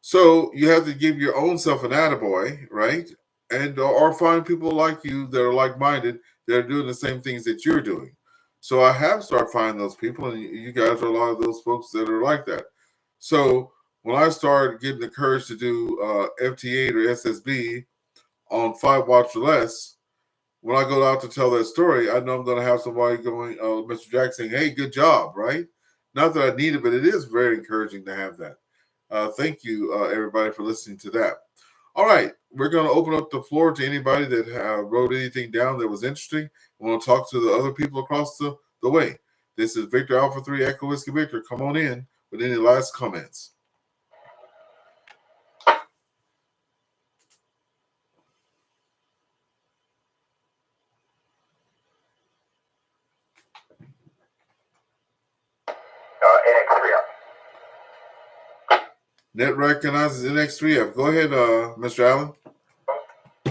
So you have to give your own self an attaboy, right? And or find people like you that are like-minded that are doing the same things that you're doing. So I have started finding those people, and you guys are a lot of those folks that are like that. So when I started getting the courage to do FT8 or SSB on 5 watts or less, when I go out to tell that story, I know I'm going to have somebody going, Mr. Jackson, hey, good job, right? Not that I need it, but it is very encouraging to have that. Thank you, everybody, for listening to that. All right, we're going to open up the floor to anybody that wrote anything down that was interesting. I want to talk to the other people across the way. This is Victor Alpha 3 Echo Whiskey Victor. Come on in with any last comments. NX3F. Net recognizes NX3F. Go ahead, Mr. Allen. I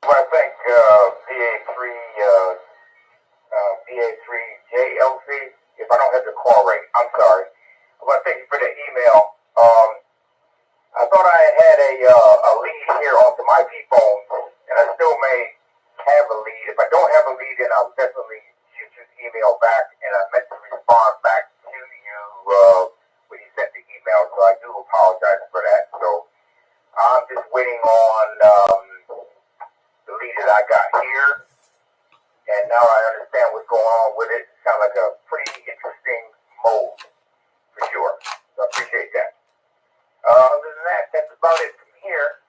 want to thank VA3JLC. If I don't have the call right, I'm sorry. I want to thank you for the email. I thought I had a lead here onto my P-phone, and I still may have a lead. If I don't have a lead, then I'll definitely shoot you the email back, and I meant to respond back to you when you sent the email, so I do apologize for that. So I'm just waiting on the lead that I got here, and now I understand what's going on with it. It sounds like a pretty interesting mode, for sure. So I appreciate that. Other than that, that's about it from here.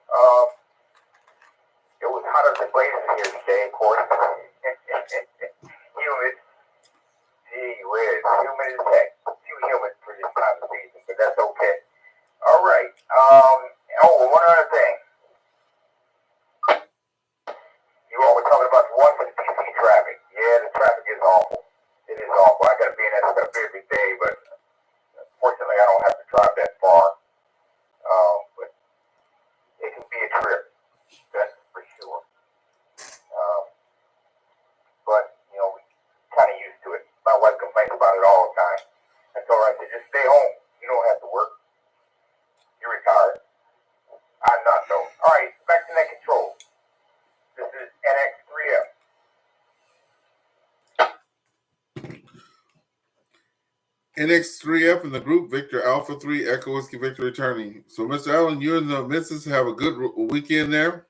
It was hotter than blazing here today, of course. Humid. Gee whiz, humid as heck. Too humid for this time of season, but that's okay. All right. One other thing. You all were talking about the Washington, D.C. traffic. Yeah, the traffic is awful. It is awful. I got to be in that stuff every day, but fortunately, I don't have to drive that far. But it can be a trip. That's for sure. just stay home. You don't have to work. You're retired. I'm not though. All right, back to net control. This is NX3F. NX3F in the group, Victor Alpha 3, Echo Whiskey Victor returning. So, Mr. Allen, you and the missus have a good weekend there.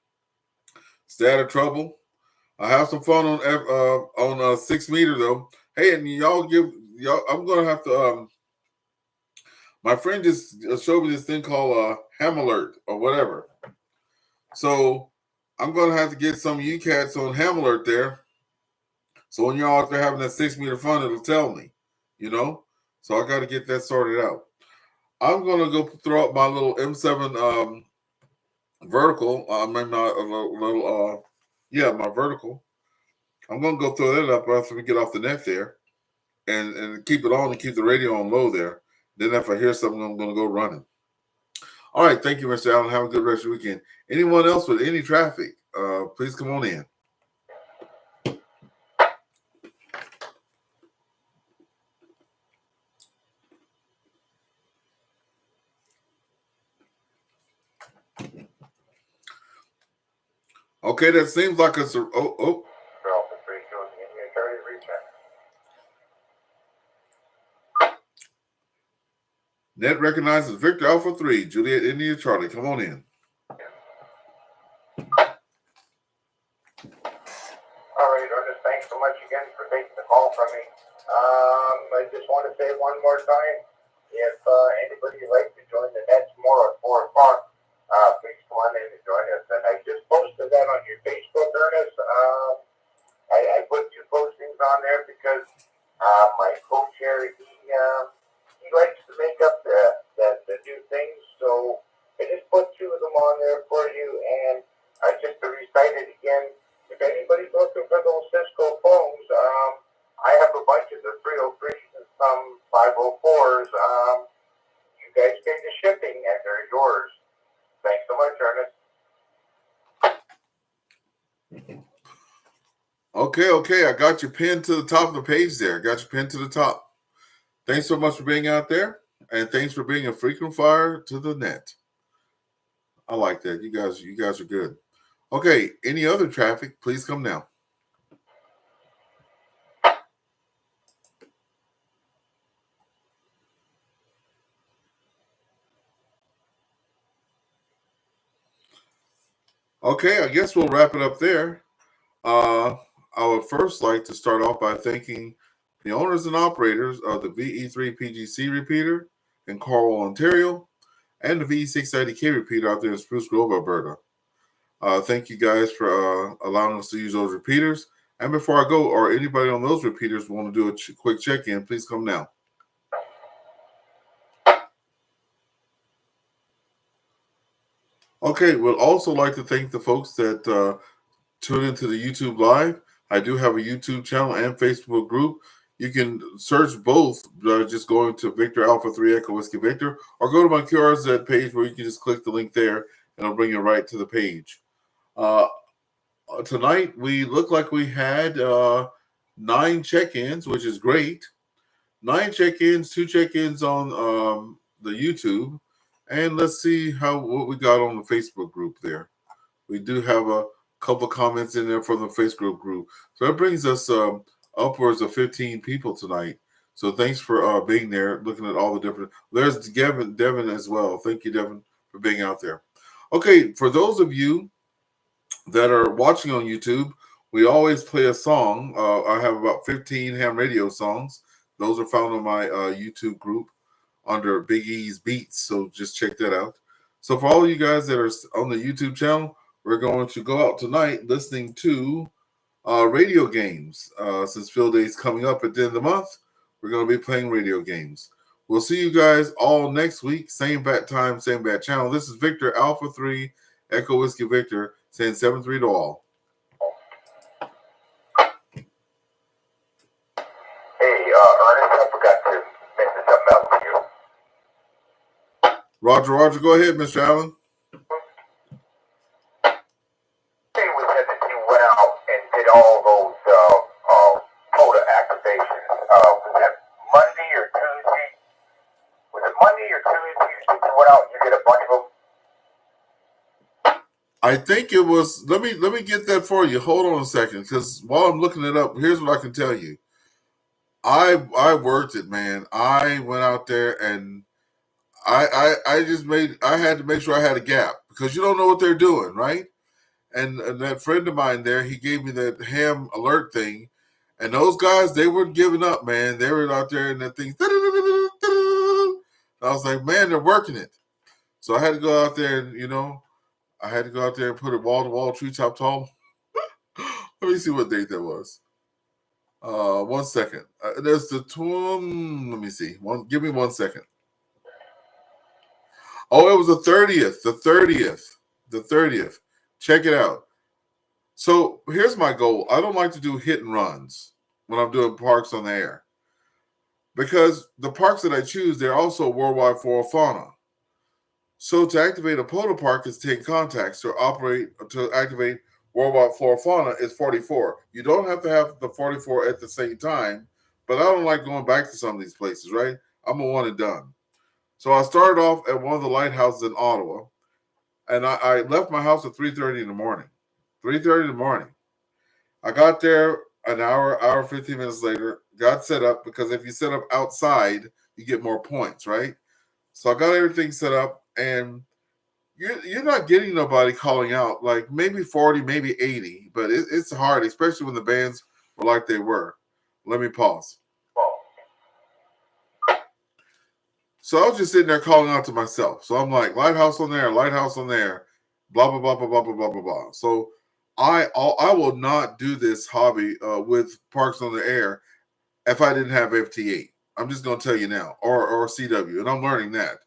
Stay out of trouble. I have some fun on 6 meter though. Hey, and y'all. I'm gonna have to. My friend just showed me this thing called Ham Alert or whatever. So I'm gonna have to get some of you cats on Ham Alert there. So when y'all out there having that 6 meter fun, it'll tell me, you know. So I got to get that sorted out. I'm gonna go throw up my little M7 vertical. I mean my little my vertical. I'm gonna go throw that up after we get off the net there, and keep it on and keep the radio on low there. Then if I hear something, I'm gonna go running. All right, thank you, Mr. Allen. Have a good rest of your weekend. Anyone else with any traffic? Please come on in. Okay, that seems like it's a Net recognizes Victor Alpha 3, Juliet India Charlie. Come on in. All right, Ernest, thanks so much again for taking the call from me. I just want to say one more time, if anybody would like to join the net tomorrow at 4 o'clock, please come on in and join us. And I just posted that on your Facebook, Ernest. I put 2 postings on there because my co-chair, he likes to make up the new things. So I just put 2 of them on there for you. And just to recite it again, if anybody's looking for those Cisco phones, I have a bunch of the 303s and some 504s. You guys get the shipping and they're yours. Thanks so much, Ernest. Okay. I got you pinned to the top of the page there. Got you pinned to the top. Thanks so much for being out there. And thanks for being a frequent flyer to the net. I like that. You guys are good. Okay, any other traffic, please come now. Okay, I guess we'll wrap it up there. I would first like to start off by thanking the owners and operators of the VE3 PGC repeater in Cornwall, Ontario, and the VE690K repeater out there in Spruce Grove, Alberta. Thank you guys for allowing us to use those repeaters. And before I go, or anybody on those repeaters want to do a quick check-in, please come now. Okay, we'd also like to thank the folks that tune into the YouTube Live. I do have a YouTube channel and Facebook group. You can search both by just going to Victor Alpha 3 Echo Whiskey Victor, or go to my QRZ page where you can just click the link there, and it'll bring you right to the page. Tonight, we look like we had 9 check-ins, which is great. 9 check-ins, 2 check-ins on the YouTube. And let's see what we got on the Facebook group there. We do have a couple of comments in there from the Facebook group. So that brings us upwards of 15 people tonight. So thanks for being there, looking at all the different. There's Devin as well. Thank you, Devin, for being out there. Okay, for those of you that are watching on YouTube, we always play a song. I have about 15 ham radio songs. Those are found on my YouTube group under Big E's Beats, so just check that out. So for all of you guys that are on the YouTube channel, we're going to go out tonight listening to radio games. Since Field Day is coming up at the end of the month, we're going to be playing radio games. We'll see you guys all next week. Same bat time, same bat channel. This is Victor Alpha 3 Echo Whiskey Victor saying 7-3 to all. Hey, Ernest, I forgot to mention something else to you. Roger, go ahead, Mr. Allen. Hey, we said that you went out and did all those quota activations. Was that Monday or Tuesday? I think it was. Let me get that for you. Hold on a second, because while I'm looking it up, here's what I can tell you. I worked it, man. I went out there and I just made. I had to make sure I had a gap because you don't know what they're doing, right? And that friend of mine there, he gave me that ham alert thing, and those guys, they weren't giving up, man. They were out there and that thing. I was like, man, they're working it. So I had to go out there and I had to go out there and put it wall to wall, treetop tall. Let me see what date that was. 1 second. There's the let me see. Give me 1 second. Oh, it was the 30th. The 30th. The 30th. Check it out. So here's my goal. I don't like to do hit and runs when I'm doing parks on the air, because the parks that I choose, they're also worldwide flora fauna. So to activate a photo park is 10 contacts. To activate worldwide flora fauna is 44. You don't have to have the 44 at the same time, but I don't like going back to some of these places, right? I'm a one and done. So I started off at one of the lighthouses in Ottawa, and I left my house at 3:30 in the morning. 3:30 in the morning. I got there an hour 15 minutes later, got set up, because if you set up outside, you get more points, right? So I got everything set up, and you're not getting nobody calling out, like maybe 40, maybe 80, but it's hard, especially when the bands were like they were. Let me pause. So I was just sitting there calling out to myself. So I'm like, lighthouse on there, blah, blah, blah, blah, blah, blah, blah, blah, blah. So I will not do this hobby with Parks on the Air if I didn't have FT8. I'm just going to tell you now, or CW, and I'm learning that.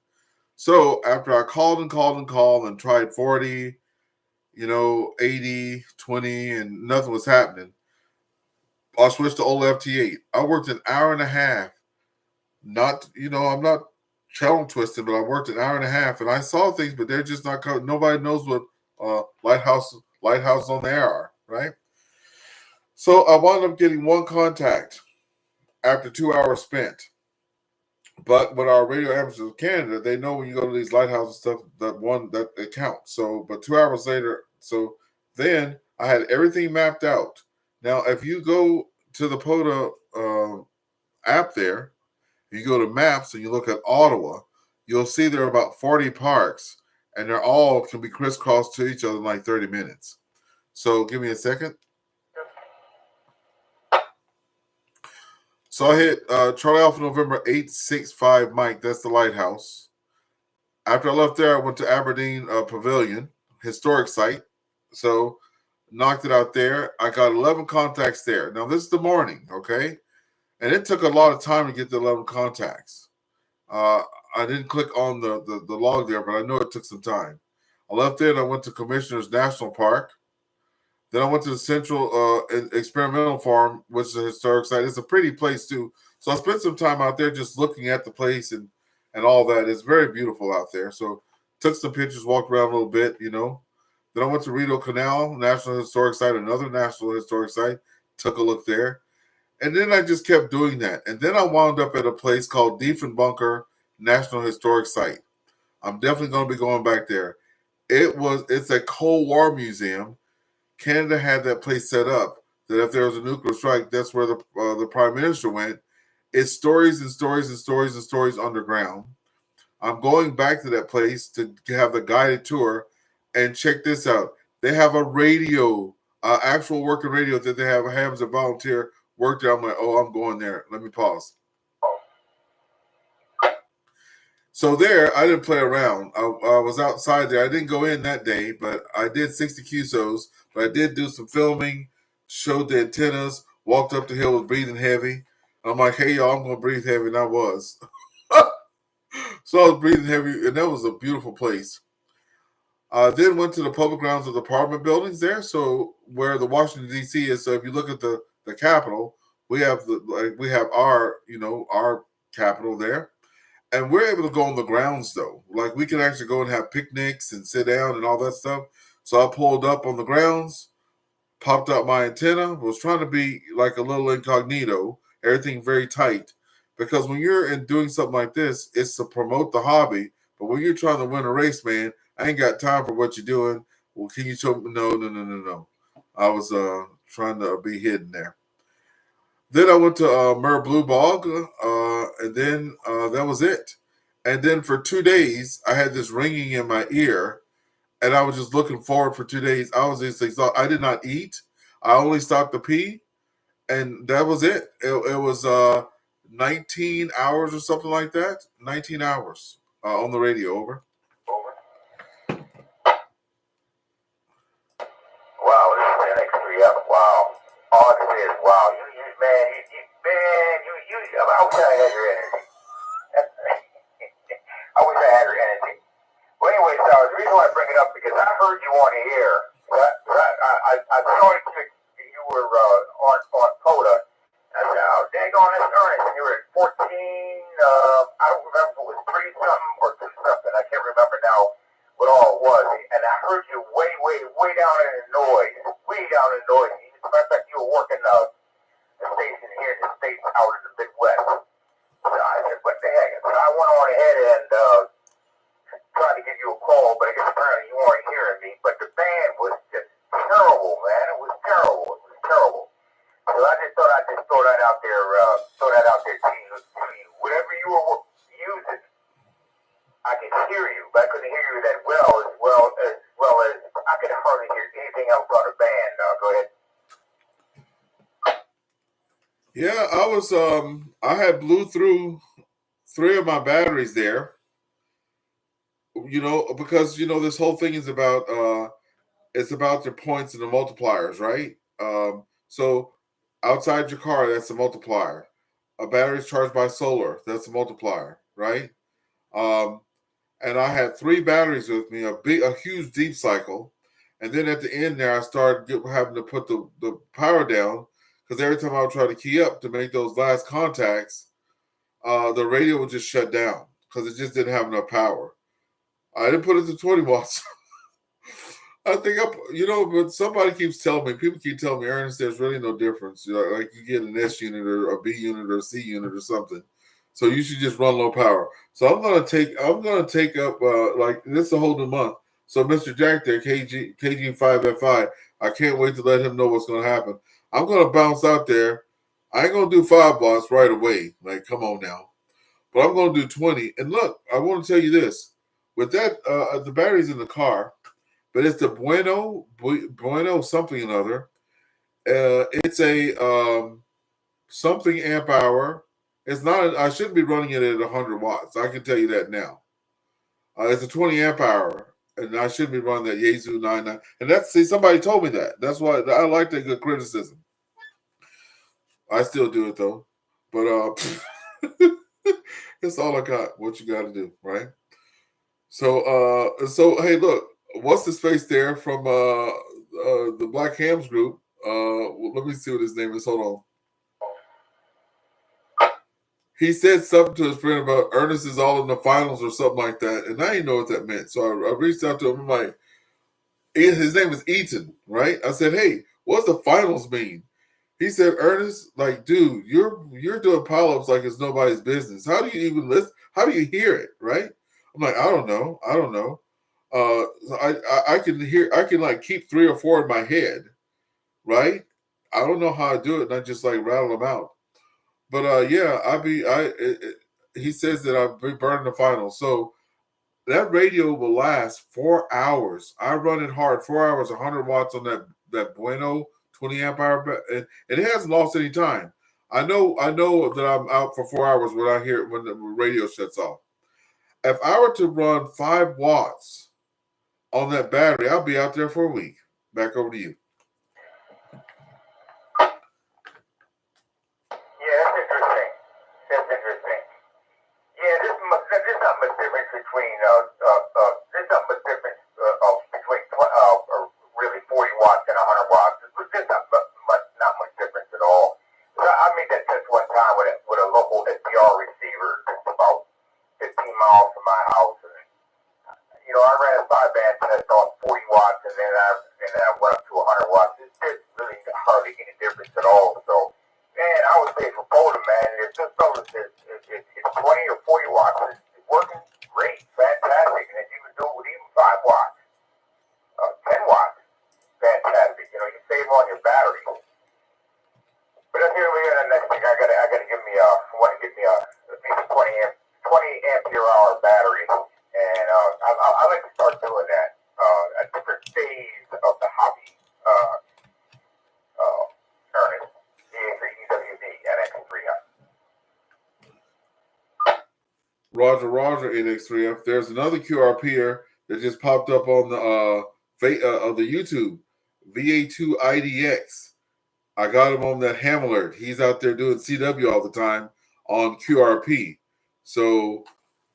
So after I called and tried 40, 80, 20, and nothing was happening, I switched to old FT8. I worked an hour and a half. I'm not channel twisting, but I worked an hour and a half, and I saw things, but they're just not coming. Nobody knows what lighthouse on the air are, right? So I wound up getting one contact after 2 hours spent. But with our radio amateurs of Canada, they know when you go to these lighthouses stuff, that it counts. So, but 2 hours later, so then I had everything mapped out. Now, if you go to the POTA app there, you go to maps and you look at Ottawa, you'll see there are about 40 parks, and they're all can be crisscrossed to each other in like 30 minutes. So give me a second. So I hit Charlie Alpha November 865 Mike. That's the lighthouse. After I left there, I went to Aberdeen Pavilion, historic site. So knocked it out there. I got 11 contacts there. Now this is the morning, okay? And it took a lot of time to get the 11 contacts. I didn't click on the log there, but I know it took some time. I left there and I went to Commissioner's National Park. Then I went to the Central Experimental Farm, which is a historic site. It's a pretty place too. So I spent some time out there just looking at the place and all that. It's very beautiful out there. So took some pictures, walked around a little bit, Then I went to Rideau Canal, National Historic Site, another National Historic Site. Took a look there. And then I just kept doing that. And then I wound up at a place called Diefenbunker National Historic Site. I'm definitely going to be going back there. It's a Cold War museum. Canada had that place set up that if there was a nuclear strike, that's where the Prime Minister went. It's stories and stories and stories and stories underground. I'm going back to that place to have the guided tour, and check this out. They have a radio, actual working radio that they have as a volunteer work there. I'm like, oh, I'm going there. Let me pause. So there, I didn't play around. I was outside there. I didn't go in that day, but I did 60 QSOs. But I did do some filming, showed the antennas, walked up the hill, was breathing heavy. I'm like, hey, y'all, I'm going to breathe heavy, and I was. So I was breathing heavy, and that was a beautiful place. Then went to the public grounds of the apartment buildings there, so where the Washington, D.C. is. So if you look at the Capitol, we have our Capitol there. And we're able to go on the grounds, though. Like, we can actually go and have picnics and sit down and all that stuff. So I pulled up on the grounds, popped out my antenna, was trying to be like a little incognito, everything very tight. Because when you're doing something like this, it's to promote the hobby. But when you're trying to win a race, man, I ain't got time for what you're doing. Well, can you show me? No. I was trying to be hidden there. Then I went to Mer Blue Bog, and then that was it. And then for 2 days, I had this ringing in my ear, and I was just looking forward for 2 days. I was just exhausted. I did not eat. I only stopped to pee, and that was it. It was 19 hours or something like that. 19 hours on the radio. Over. Over. Wow, this is an X3F. Wow. All I can say is, wow. You I wish I had your energy. I wish I had your energy. Well, anyway, so the reason why I bring it up because I heard you on the air. I saw you were on POTA. I said, oh, dang on, that's Ernest. And you were at 14, I don't remember if it was 3 something or 2 something. I can't remember now what all it was. And I heard you way down in the noise. Way down in the noise. As a matter of fact, you were working the station here in the States out in the Midwest. So I said, what the heck? So I went on ahead and tried to give you a call, but I guess apparently you weren't hearing me. But the band was just terrible, man. It was terrible. So I just thought I'd just throw that out there to you. Whatever you were using, I could hear you, but I couldn't hear you that well as I could hardly hear anything else on the band. Go ahead. Yeah, I was. I had blew through 3 of my batteries there. Because this whole thing is about it's about your points and the multipliers, right? So outside your car, that's a multiplier. A battery is charged by solar, that's a multiplier, right? And I had 3 batteries with me, a huge deep cycle, and then at the end there, I started having to put the power down because every time I would try to key up to make those last contacts, the radio would just shut down because it just didn't have enough power. I didn't put it to 20 watts. I think but somebody keeps telling me, people keep telling me, Ernest, there's really no difference. Like you get an S unit or a B unit or a C unit or something. So you should just run low power. So I'm gonna take up like this is a whole new month. So Mr. Jack there, KG5FI, I can't wait to let him know what's gonna happen. I'm gonna bounce out there. I ain't gonna do 5 watts right away. Like, come on now. But I'm gonna do 20. And look, I want to tell you this. With that, the battery's in the car, but it's the Bueno something or other. It's a something amp hour. It's not. I shouldn't be running it at 100 watts. I can tell you that now. It's a 20 amp hour, and I shouldn't be running that Yaesu 99. And somebody told me that. That's why I like that good criticism. I still do it though, but it's all I got. What you got to do, right? So hey, look, what's his face there from the Black Hams group? Let me see what his name is. Hold on. He said something to his friend about Ernest is all in the finals or something like that, and I didn't know what that meant. So I reached out to him. I'm like, his name is Eaton, right? I said, hey, what's the finals mean? He said, Ernest, like, dude, you're doing polyps like it's nobody's business. How do you even listen? How do you hear it, right? I'm like, I don't know. I can like keep 3 or 4 in my head, right? I don't know how I do it, and I just like rattle them out. But yeah, he says that I'll be burning the finals. So that radio will last 4 hours. I run it hard, 4 hours, 100 watts on that Bueno 20 amp hour, and it hasn't lost any time. I know that I'm out for 4 hours when the radio shuts off. If I were to run 5 watts on that battery, I'll be out there for a week. Back over to you. Yeah, that's interesting. Yeah, there's not much difference between really 40 watts and 100 watts. There's not much difference at all. So I made that test one time with a local SDR receiver that's about 15 miles from my house, and I ran a 5-band test on 40 watts, and then I went up to 100 watts. There's really hardly any difference at all. So, man, I would say for POTA, man, if this solar is 20 or 40 watts, it's working great, fantastic, and if you can do it with even 5 watts, 10 watts. Roger, 8X3F. There's another QRP here that just popped up on the YouTube. VA2IDX. I got him on that ham alert. He's out there doing CW all the time on QRP. So,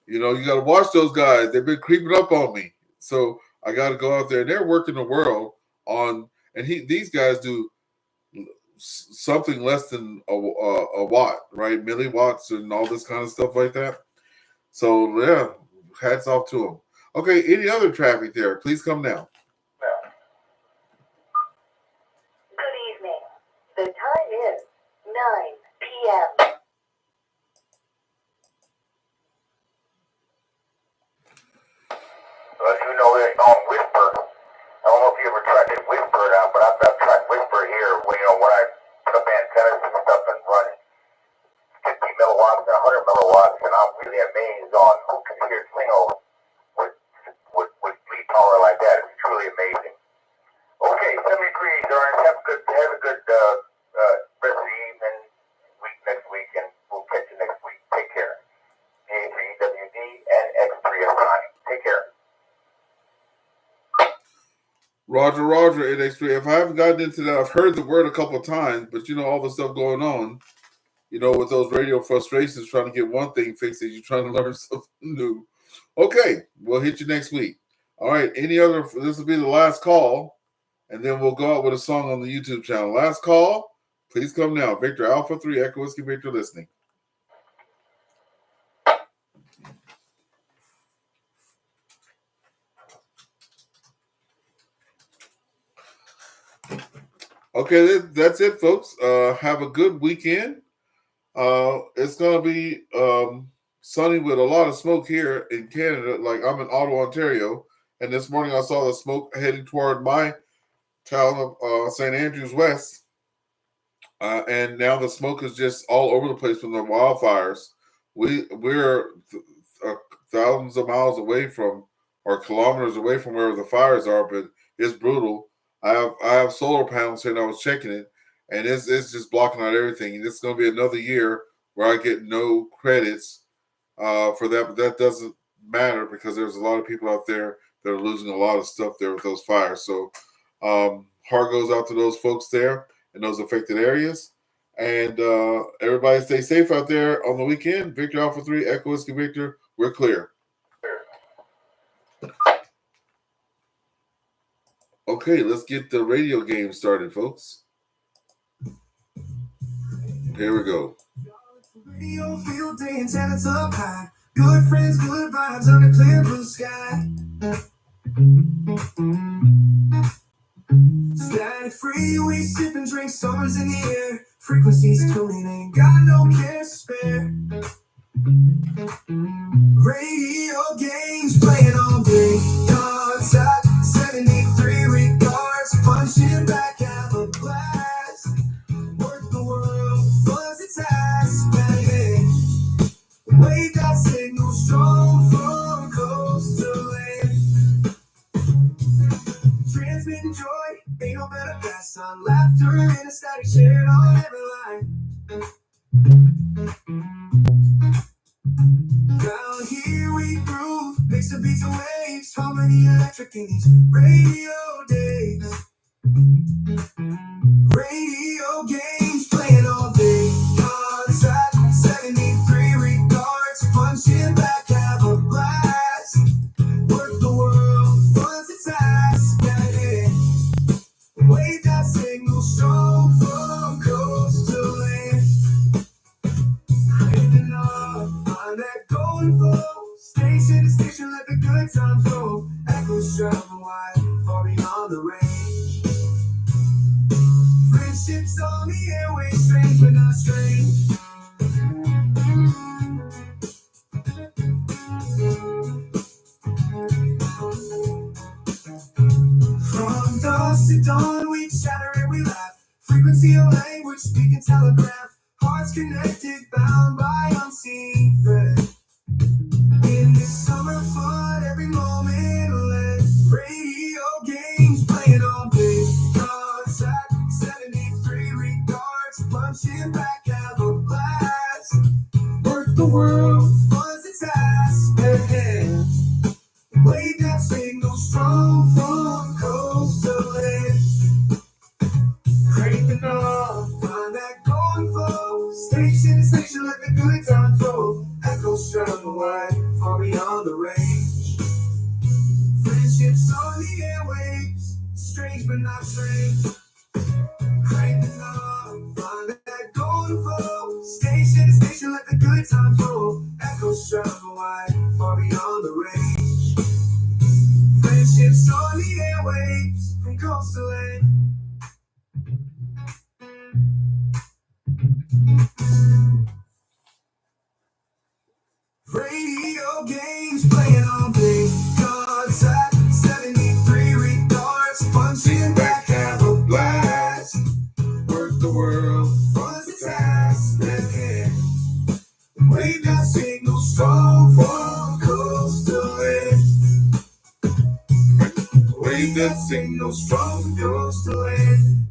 you got to watch those guys. They've been creeping up on me. So I got to go out there, and they're working the world on. And these guys do something less than a watt, right? Milliwatts and all this kind of stuff like that. So yeah, hats off to them. Okay, any other traffic there? Please come now. Good evening. The time is 9 p.m. As you know, on Whisper, I don't know if you ever tried to Whisper it out, but I've tried Whisper here when I put up antennas and stuff and run 50 milliwatts and 100 milliwatts, and I'm really amazed on who can hear signal with fleet power like that. It's truly amazing. Okay, 70 degrees, Ernest. Have a good rest of the evening, next week, and we'll catch you next week. Take care. VA3EWV and X3F. Take care. Roger, 8X3. If I haven't gotten into that, I've heard the word a couple of times, but all the stuff going on, with those radio frustrations, trying to get one thing fixed, you're trying to learn something new. Okay, we'll hit you next week. All right, this will be the last call, and then we'll go out with a song on the YouTube channel. Last call, please come now. Victor Alpha 3, Echo Whiskey Victor listening. Okay, that's it, folks. Have a good weekend. It's going to be sunny with a lot of smoke here in Canada. Like, I'm in Ottawa, Ontario, and this morning I saw the smoke heading toward my town of St. Andrews West. And now the smoke is just all over the place from the wildfires. We're thousands of miles away from, or kilometers away from where the fires are, but it's brutal. I have solar panels here, and I was checking it, and it's just blocking out everything. And it's going to be another year where I get no credits for that, but that doesn't matter because there's a lot of people out there that are losing a lot of stuff there with those fires. So heart goes out to those folks there in those affected areas. And everybody stay safe out there on the weekend. Victor Alpha 3, Echo Whiskey Victor, we're clear. Okay, let's get the radio game started, folks. Here we go. Radio field day antennas up high. Good friends, good vibes on a clear blue sky. Static free, we sipping drinks, summer's in the air. Frequencies tuning, ain't got no care to spare. Radio games playing all day. Yards at 73 regards, punching back, have a blast. Worth the world, buzz its ass, baby. Wave that signal strong from coast to land. Transmitting joy, ain't no better pass on. Laughter and a static shared on every line. Down here we groove, mix the beats and waves. How many electric in these radio days? Radio games playing all day. Yards at 73 regards, punching back, have a blast. Worth the world, buzz its ass, yeah. Wave that signal strong from coast to land. Living up on that golden flow. Station to station, let the good time flow. Echoes travel wide, far beyond the range. Friendships on the airways, strange but not strange. From dusk to dawn, we chatter and we laugh. Frequency of language, speak and telegraph. Hearts connected, bound by unseen thread. In this summer fun, every moment lit. Radio games playing all day. Yards at 73 regards, punching back, have a blast. Worth the world, buzz its ass. Radio games playing all day. Cards at 73 retards punching back, have a blast. Work the world, runs the task at hand. Wave that signal strong from coast to end. Wave that signal strong from coast to end.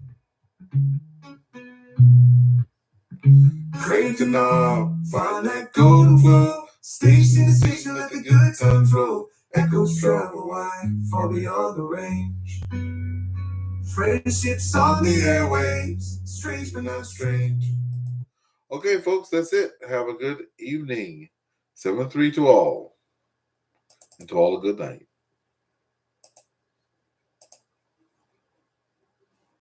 Crank the knob, find that golden glow. Station to station, let the good times roll. Echoes travel wide, far beyond the range. Friendships on the airwaves, strange but not strange. Okay, folks, that's it. Have a good evening. 7-3 to all. And to all a good night.